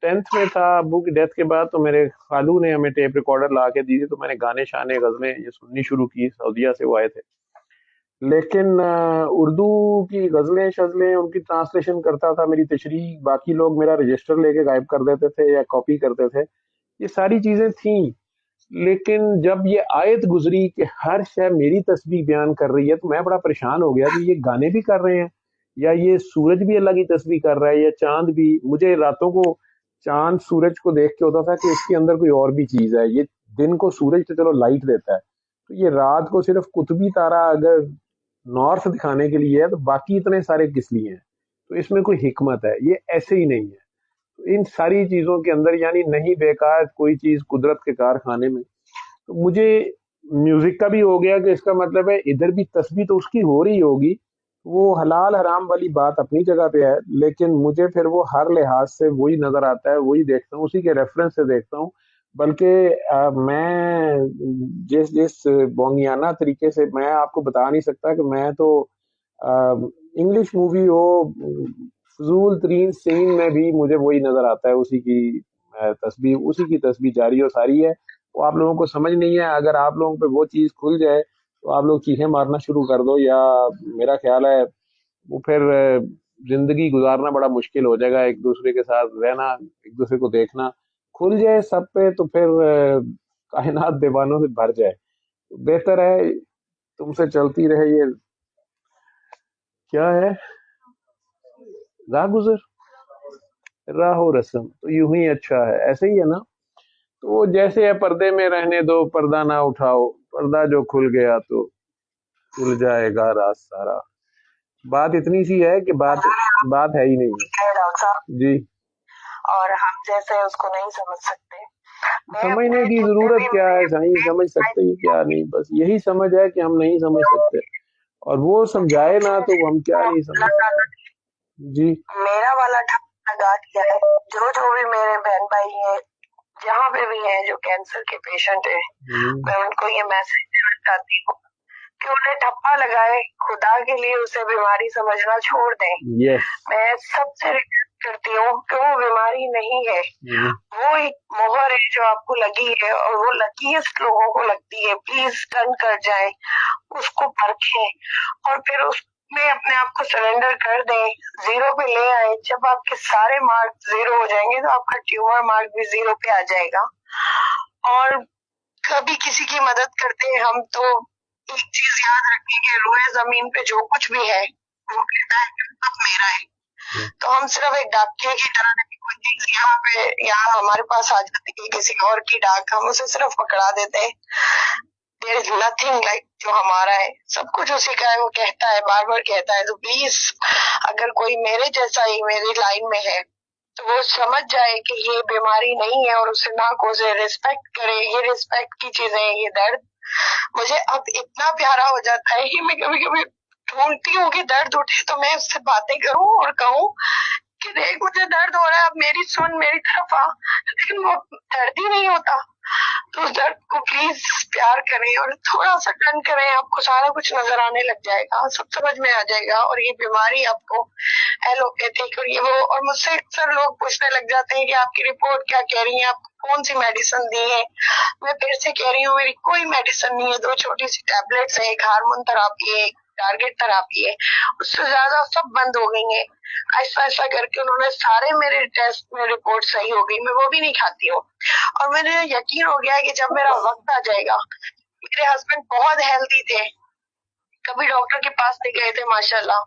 [SPEAKER 2] 10th میں تھا ابو کی ڈیتھ کے بعد, تو میرے خالو نے ہمیں ٹیپ ریکارڈر لا کے دی تھی, تو میں نے گانے شانے غزلیں یہ سننی شروع کی. سعودیہ سے وہ آئے تھے, لیکن اردو کی غزلیں شزلیں ان کی ٹرانسلیشن کرتا تھا, میری تشریح باقی لوگ میرا رجسٹر لے کے غائب کر دیتے تھے یا کاپی کرتے تھے. یہ ساری چیزیں تھیں, لیکن جب یہ آیت گزری کہ ہر شے میری تسبیح بیان کر رہی ہے, تو میں بڑا پریشان ہو گیا کہ یہ گانے بھی کر رہے ہیں, یا یہ سورج بھی اللہ کی تسبیح کر رہا ہے, یا چاند بھی. مجھے راتوں کو چاند سورج کو دیکھ کے ہوتا تھا کہ اس کے اندر کوئی اور بھی چیز ہے. یہ دن کو سورج تو چلو لائٹ دیتا ہے, تو یہ رات کو صرف قطبی تارہ اگر نارتھ دکھانے کے لیے ہے, تو باقی اتنے سارے کس لیے ہیں؟ تو اس میں کوئی حکمت ہے؟ یہ ایسے ہی نہیں ہے. تو ان ساری چیزوں کے اندر یعنی نہیں بیکار کوئی چیز قدرت کے کارخانے میں. تو مجھے میوزک کا بھی ہو گیا کہ اس کا مطلب ہے ادھر بھی تسبیح تو اس کی ہو رہی ہوگی, وہ حلال حرام والی بات اپنی جگہ پہ ہے, لیکن مجھے پھر وہ ہر لحاظ سے وہی نظر آتا ہے, وہی دیکھتا ہوں, اسی کے ریفرنس سے دیکھتا ہوں. بلکہ میں جس بونگیانہ طریقے سے میں آپ کو بتا نہیں سکتا کہ میں تو انگلش مووی ہو فضول ترین سین میں بھی مجھے وہی نظر آتا ہے, اسی کی تسبیح جاری و ساری ہے. وہ آپ لوگوں کو سمجھ نہیں ہے. اگر آپ لوگوں پہ وہ چیز کھل جائے تو آپ لوگ چیخیں مارنا شروع کر دو, یا میرا خیال ہے وہ پھر زندگی گزارنا بڑا مشکل ہو جائے گا. ایک دوسرے کے ساتھ رہنا, ایک دوسرے کو دیکھنا کھل جائے سب پہ, تو پھر کائنات دیوانوں سے بھر جائے. بہتر ہے تم سے چلتی رہے یہ کیا ہے راہ گزر راہ و رسم, تو یوں ہی اچھا ہے. ایسے ہی ہے نا. تو وہ جیسے ہے پردے میں رہنے دو, پردہ نہ اٹھاؤ, پردہ جو کھل گیا تو کھل جائے گا راز سارا. بات اتنی سی ہے کہ بات ہے ہی نہیں ہے.
[SPEAKER 1] ڈاکٹر صاحب,
[SPEAKER 2] جی,
[SPEAKER 1] اور ہم جیسے اس کو نہیں سمجھ سکتے.
[SPEAKER 2] سمجھنے کی ضرورت کیا ہے صحیح, سمجھ سکتے ہی کیا نہیں, بس یہی سمجھ ہے کہ ہم نہیں سمجھ سکتے, اور وہ سمجھائے نہ تو ہم کیا نہیں سمجھ سکتے. جی,
[SPEAKER 1] میرا والا لگا دیا ہے. جو بھی میرے بہن بھائی ہیں جہاں پہ بھی ہیں جو کینسر کے پیشنٹ ہیں, میں ان کو یہ میسج دینا چاہتی ہوں کہ انہیں ٹھپا لگائے, خدا کے لیے اسے بیماری سمجھنا چھوڑ دیں.
[SPEAKER 2] یس,
[SPEAKER 1] میں سب سے ریکویسٹ کرتی ہوں کہ وہ بیماری نہیں ہے, وہ ایک مہر ہے جو آپ کو لگی ہے, اور وہ لکیسٹ لوگوں کو لگتی ہے. پلیز ٹرن کر جائیں, اس کو پرکھیں, اور پھر اس میں اپنے آپ کو سرنڈر کر دیں, زیرو پہ لے آئیں. جب آپ کے سارے مارک زیرو ہو جائیں گے تو آپ کا ٹیومر مارک بھی زیرو پہ آ جائے گا. اور کبھی کسی کی مدد کرتے ہیں ہم تو ایک چیز یاد رکھیں کہ روئے زمین پہ جو کچھ بھی ہے وہ کہتا ہے کہ سب میرا ہے. تو ہم صرف ایک ڈاکیے کی طرح نہیں, کوئی چیز یہاں پہ یہاں ہمارے پاس آ جاتی ہے کسی اور کی ڈاک, ہم اسے صرف پکڑا دیتے ہیں. there is nothing like जो हमारा है, सब कुछ उसी का है, वो कहता है, बार बार कहता है। तो प्लीज अगर कोई मेरे जैसा ही मेरी लाइन में है तो वो समझ जाए कि ये बीमारी नहीं है और उसे ना को से रिस्पेक्ट करे। ये रिस्पेक्ट की चीजें, ये दर्द मुझे अब इतना प्यारा हो जाता है कि मैं कभी कभी ढूंढती हूँ कि दर्द उठे तो मैं उससे बातें करूं और कहूं कि देख मुझे दर्द हो रहा है, अब मेरी सुन, मेरी तरफ आ, लेकिन वो दर्द ही नहीं होता। तो उस दर्द को प्लीज प्यार करें और थोड़ा सा टर्न करें, आपको सारा कुछ नजर आने लग जाएगा, सब समझ में आ जाएगा। और ये बीमारी आपको एलोपैथिक और ये वो, और मुझसे अक्सर लोग पूछने लग जाते हैं कि आपकी रिपोर्ट क्या कह रही है, आपको कौन सी मेडिसिन दी है। मैं फिर से कह रही हूँ, मेरी कोई मेडिसिन नहीं है, 2 छोटी सी टैबलेट्स है, एक हार्मोन थेरापी है, एक टारगेट थेरापी है, उससे ज्यादा सब बंद हो गई है। ऐसा ऐसा करके उन्होंने सारे मेरे टेस्ट में रिपोर्ट सही हो गई, मैं वो भी नहीं खाती हूँ। और मुझे यकीन हो गया है कि जब मेरा वक्त आ जाएगा, मेरे हस्बैंड बहुत हेल्दी थे, कभी डॉक्टर के पास नहीं गए थे माशाल्लाह,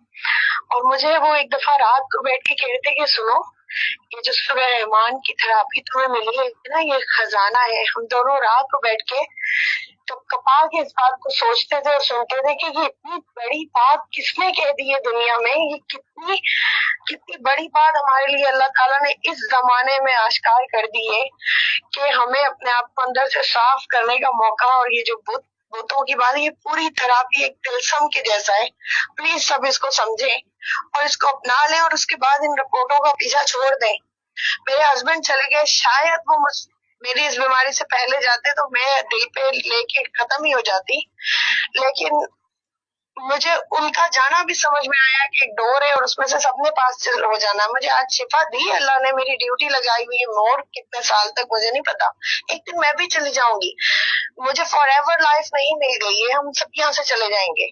[SPEAKER 1] और मुझे वो एक दफा रात को बैठ के कहते कि सुनो, ये जो सुबह रहमान की थेरापी तुम्हें मिली है ना, ये खजाना है। हम दोनों रात को बैठ के तो कपाल के इस बात को सोचते थे और सुनते थे कि ये इतनी बड़ी बात किसने कह दी है दुनिया में, ये कितनी कितनी बड़ी बात हमारे लिए अल्लाह ताला ने इस जमाने में आश्कार कर दी है कि हमें अपने आप को अंदर से साफ करने का मौका। और ये जो बुतों की बात है, ये पूरी थेरापी एक तिलस्म के जैसा है। प्लीज सब इसको समझें और इसको अपना लें और उसके बाद इन रिपोर्टों का पीछा छोड़ दें। मेरे हस्बैंड चले गए, शायद वो मेरी इस बीमारी से पहले जाते तो मैं दिल पे लेके खत्म ही हो जाती, लेकिन मुझे उनका जाना भी समझ में आया कि एक डोर है और उसमें से सबने पास हो जाना। मुझे आज शिफा दी अल्लाह ने, मेरी ड्यूटी लगाई हुई है मोर कितने साल तक मुझे नहीं पता, एक दिन मैं भी चली जाऊंगी, मुझे फॉर एवर लाइफ नहीं मिल गई है, हम सब यहाँ से चले जाएंगे।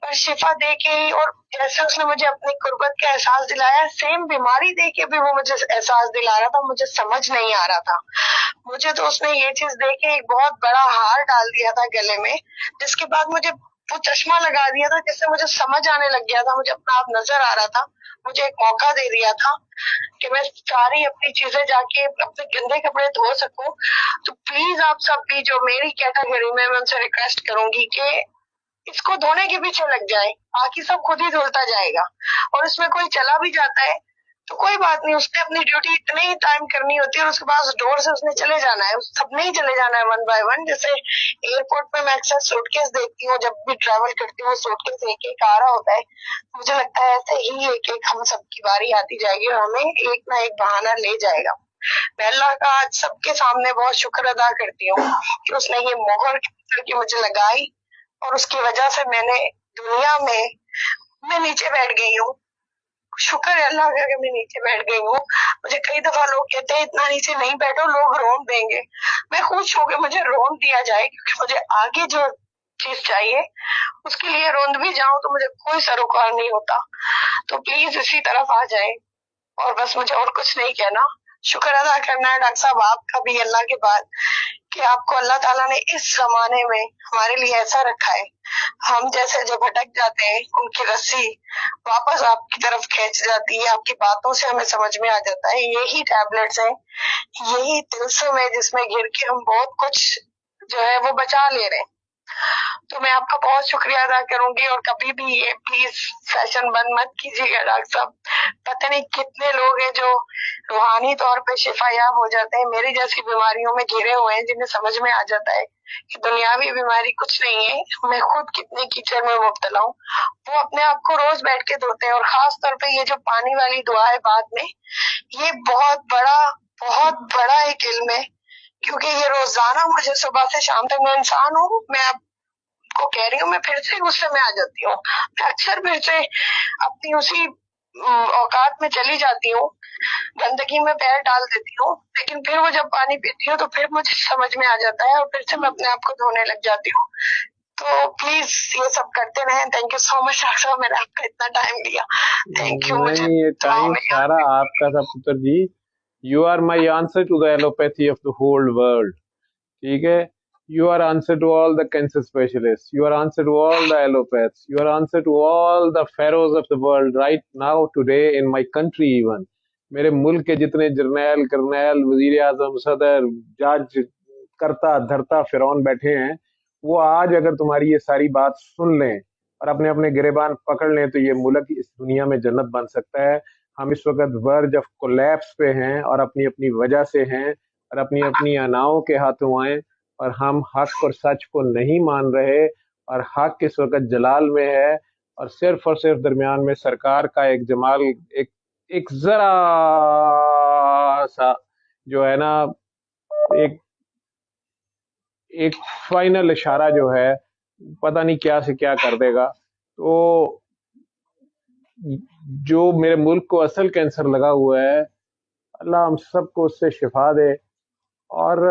[SPEAKER 1] पर शिफा दे के ही और जैसे उसने मुझे अपनी कुर्बत का एहसास दिलाया, सेम बीमारी दे के भी वो मुझे एहसास दिला रहा था, मुझे समझ नहीं आ रहा था। मुझे तो उसने ये चीज दे के एक बहुत बड़ा हार डाल दिया था गले में, जिसके बाद मुझे वो चश्मा लगा दिया था, जिससे मुझे समझ आने लग गया था, मुझे अपना आप नजर आ रहा था, मुझे एक मौका दे दिया था कि मैं सारी अपनी चीजें जाके अपने गंदे कपड़े धो सकूं। तो प्लीज आप सब भी जो मेरी कैटेगरी में, मैं उनसे रिक्वेस्ट करूंगी कि इसको धोने के पीछे लग जाए, बाकी सब खुद ही धुलता जाएगा। और उसमें कोई चला भी जाता है तो कोई बात नहीं, उसने अपनी ड्यूटी इतने ही टाइम करनी होती है और उसके बाद डोर से उसने चले जाना है, सबने ही चले जाना है वन बाय वन। जैसे एयरपोर्ट पे मैं अक्सर सूटकेस देखती हूँ, जब भी ट्रैवल करती हूँ सूटकेस एक एक आ रहा होता है, मुझे लगता है ऐसे ही एक एक हम सबकी बारी आती जाएगी और हमें एक ना एक बहाना ले जाएगा। मैं अल्लाह का आज सबके सामने बहुत शुक्र अदा करती हूँ कि उसने ये मोहर करके मुझे लगाई और उसकी वजह से मैंने दुनिया में मैं नीचे बैठ गई हूँ। शुक्र है अल्लाह का कि मैं नीचे बैठ गई हूँ। मुझे कई दफा लोग कहते हैं इतना नीचे नहीं बैठो, लोग रोन देंगे। मैं खुश हूँ कि मुझे रोन दिया जाए, क्योंकि मुझे आगे जो चीज चाहिए उसके लिए रोंद भी जाऊं तो मुझे कोई सरोकार नहीं होता। तो प्लीज इसी तरफ आ जाए और बस मुझे और कुछ नहीं कहना, शुक्र अदा करना है डॉक्टर साहब आपका भी अल्लाह के बाद कि आपको अल्लाह ताला ने इस जमाने में हमारे लिए ऐसा रखा है। हम जैसे जो भटक जाते हैं उनकी रस्सी वापस आपकी तरफ खींच जाती है, आपकी बातों से हमें समझ में आ जाता है यही टैबलेट्स हैं, यही तिलस्म है जिसमें गिर के हम बहुत कुछ जो है वो बचा ले रहे हैं। तो मैं आपका बहुत शुक्रिया अदा करूंगी और कभी भी ये प्लीज सेशन बंद मत कीजिएगा डॉक्टर साहब। पता नहीं कितने लोग हैं जो रूहानी तौर पे शिफायाब हो जाते हैं, मेरी जैसी बीमारियों में घिरे हुए हैं, जिन्हें समझ में आ जाता है कि दुनियावी बीमारी कुछ नहीं है। मैं खुद कितने कीचड़ में मुब्तला हूँ, वो अपने आप को रोज बैठ के धोते हैं। और खास तौर पे ये जो पानी वाली दुआ है बाद में, ये बहुत बड़ा एक इल्म है, क्योंकि ये रोजाना मुझे सुबह से शाम तक, मैं इंसान हूँ, मैं आपको कह रही हूँ, मैं फिर से गुस्से में आ जाती हूँ, मैं अक्सर फिर से अपनी उसी औकात में चली जाती हूँ, गंदगी में पैर डाल देती हूँ, लेकिन फिर वो जब पानी पीती हूँ तो फिर मुझे समझ में आ जाता है और फिर से मैं अपने आप को धोने लग जाती हूँ। तो प्लीज ये सब करते रहें। Thank you so much doctor साहब, मैंने आपका इतना टाइम लिया, थैंक यू। मुझे
[SPEAKER 2] नहीं, ये टाइम सारा आपका था पुत्र जी। You are my answer to the allopathy of the whole world, ठीक है। You are answer to all the cancer specialists. You are answer to all the allopaths. You are answer to all the pharaohs of the world right now, today in my country even. मेरे मुल्क के जितने जर्नैल, करनैल, वजीर आजम, सदर, जज, करता धरता फिरौन बैठे हैं, وہ آج اگر تمہاری یہ ساری بات سن لیں اور اپنے اپنے گریبان پکڑ لیں تو یہ ملک اس دنیا میں جنت بن سکتا ہے. ہم اس وقت ورج آف کولیپس پہ ہیں اور اپنی اپنی وجہ سے ہیں اور اپنی اپنی اناؤں کے ہاتھوں آئیں اور ہم حق اور سچ کو نہیں مان رہے اور حق اس وقت جلال میں ہے اور صرف درمیان میں سرکار کا ایک جمال ایک ذرا سا جو ہے نا ایک ایک فائنل اشارہ جو ہے پتہ نہیں کیا سے کیا کر دے گا. تو جو میرے ملک کو اصل کینسر لگا ہوا ہے اللہ ہم سب کو اس سے شفا دے اور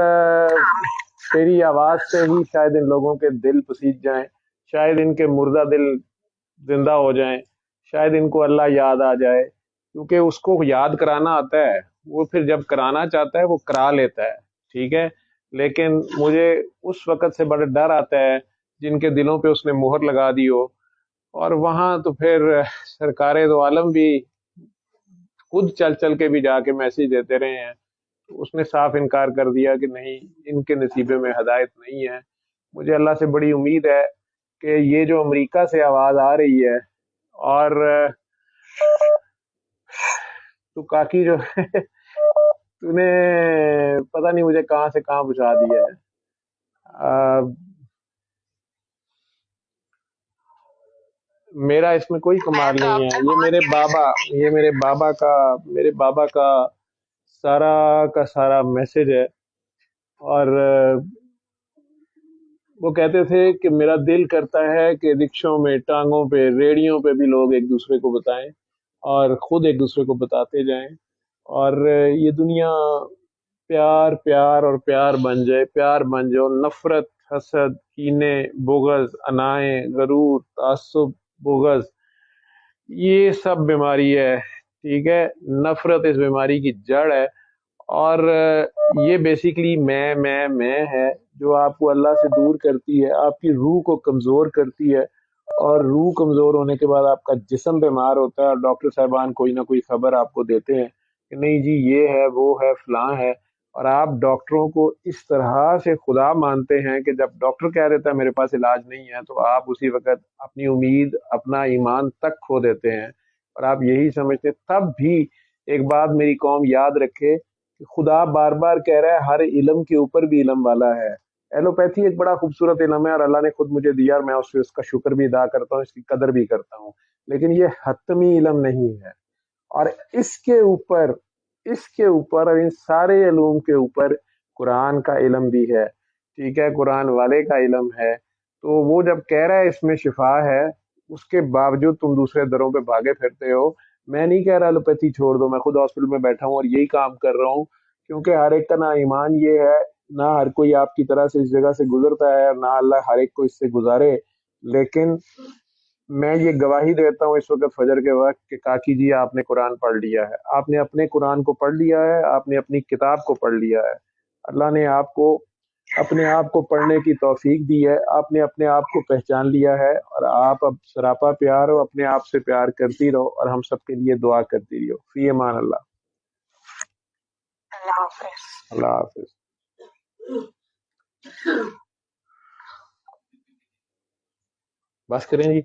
[SPEAKER 2] تیری آواز سے ہی شاید ان لوگوں کے دل پسیج جائیں, شاید ان کے مردہ دل زندہ ہو جائیں, شاید ان کو اللہ یاد آ جائے, کیونکہ اس کو یاد کرانا آتا ہے, وہ پھر جب کرانا چاہتا ہے وہ کرا لیتا ہے, ٹھیک ہے. لیکن مجھے اس وقت سے بڑا ڈر آتا ہے جن کے دلوں پہ اس نے مہر لگا دی ہو, اور وہاں تو پھر سرکار دو عالم بھی خود چل چل کے بھی جا کے میسج دیتے رہے ہیں. اس نے صاف انکار کر دیا کہ نہیں, ان کے نصیبے میں ہدایت نہیں ہے. مجھے اللہ سے بڑی امید ہے کہ یہ جو امریکہ سے آواز آ رہی ہے اور تو کاکی جو تو نے پتہ نہیں مجھے کہاں سے کہاں پہنچا دیا ہے. میرا اس میں کوئی کمال نہیں ہے, یہ میرے بابا کا سارا میسج ہے. اور وہ کہتے تھے کہ میرا دل کرتا ہے کہ رکشوں میں, ٹانگوں پہ, ریڑیوں پہ بھی لوگ ایک دوسرے کو بتائیں اور خود ایک دوسرے کو بتاتے جائیں, اور یہ دنیا پیار پیار اور پیار بن جائے, پیار بن جائے, نفرت, حسد, کینے, بغض, انائیں, غرور, تعصب, بغض, یہ سب بیماری ہے, ٹھیک ہے. نفرت اس بیماری کی جڑ ہے, اور یہ بیسیکلی میں ہے جو آپ کو اللہ سے دور کرتی ہے, آپ کی روح کو کمزور کرتی ہے, اور روح کمزور ہونے کے بعد آپ کا جسم بیمار ہوتا ہے, اور ڈاکٹر صاحبان کوئی نہ کوئی خبر آپ کو دیتے ہیں کہ نہیں جی یہ ہے, وہ ہے, فلاں ہے, اور آپ ڈاکٹروں کو اس طرح سے خدا مانتے ہیں کہ جب ڈاکٹر کہہ دیتا ہے میرے پاس علاج نہیں ہے تو آپ اسی وقت اپنی امید, اپنا ایمان تک کھو دیتے ہیں, اور آپ یہی سمجھتے. تب بھی ایک بات میری قوم یاد رکھے کہ خدا بار بار کہہ رہا ہے ہر علم کے اوپر بھی علم والا ہے. ایلوپیتھی ایک بڑا خوبصورت علم ہے اور اللہ نے خود مجھے دیا, اور میں اس کا شکر بھی ادا کرتا ہوں, اس کی قدر بھی کرتا ہوں, لیکن یہ حتمی علم نہیں ہے. اور اس کے اوپر اور ان سارے علوم کے اوپر قرآن کا علم بھی ہے, ٹھیک ہے, قرآن والے کا علم ہے. تو وہ جب کہہ رہا ہے اس میں شفا ہے, اس کے باوجود تم دوسرے دروں پہ بھاگے پھرتے ہو. میں نہیں کہہ رہا ایلوپیتھی چھوڑ دو, میں خود ہاسپٹل میں بیٹھا ہوں اور یہی کام کر رہا ہوں, کیونکہ ہر ایک کا نہ ایمان یہ ہے, نہ ہر کوئی آپ کی طرح سے اس جگہ سے گزرتا ہے, اور نہ اللہ ہر ایک کو اس سے گزارے. لیکن میں یہ گواہی دیتا ہوں اس وقت فجر کے وقت کہ کاکی جی آپ نے قرآن پڑھ لیا ہے, آپ نے اپنے قرآن کو پڑھ لیا ہے, آپ نے اپنی کتاب کو پڑھ لیا ہے. اللہ نے آپ کو اپنے آپ کو پڑھنے کی توفیق دی ہے, آپ نے اپنے آپ کو پہچان لیا ہے, اور آپ اب سراپا پیار ہو, اپنے آپ سے پیار کرتی رہو, اور ہم سب کے لیے دعا کرتی رہو. فی امان اللہ.
[SPEAKER 1] اللہ حافظ.
[SPEAKER 2] اللہ حافظ. بس کریں جی.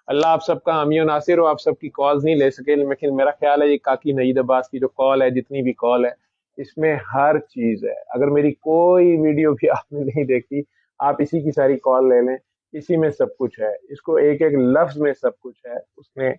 [SPEAKER 2] اللہ آپ سب کا حامی و ناصر ہو. آپ سب کی کالز نہیں لے سکے, لیکن میرا خیال ہے یہ کاکی نعید عباس کی جو کال ہے, جتنی بھی کال ہے, اس میں ہر چیز ہے. اگر میری کوئی ویڈیو بھی آپ نے نہیں دیکھی, آپ اسی کی ساری کال لے لیں, اسی میں سب کچھ ہے. اس کو ایک ایک لفظ میں سب کچھ ہے. اس میں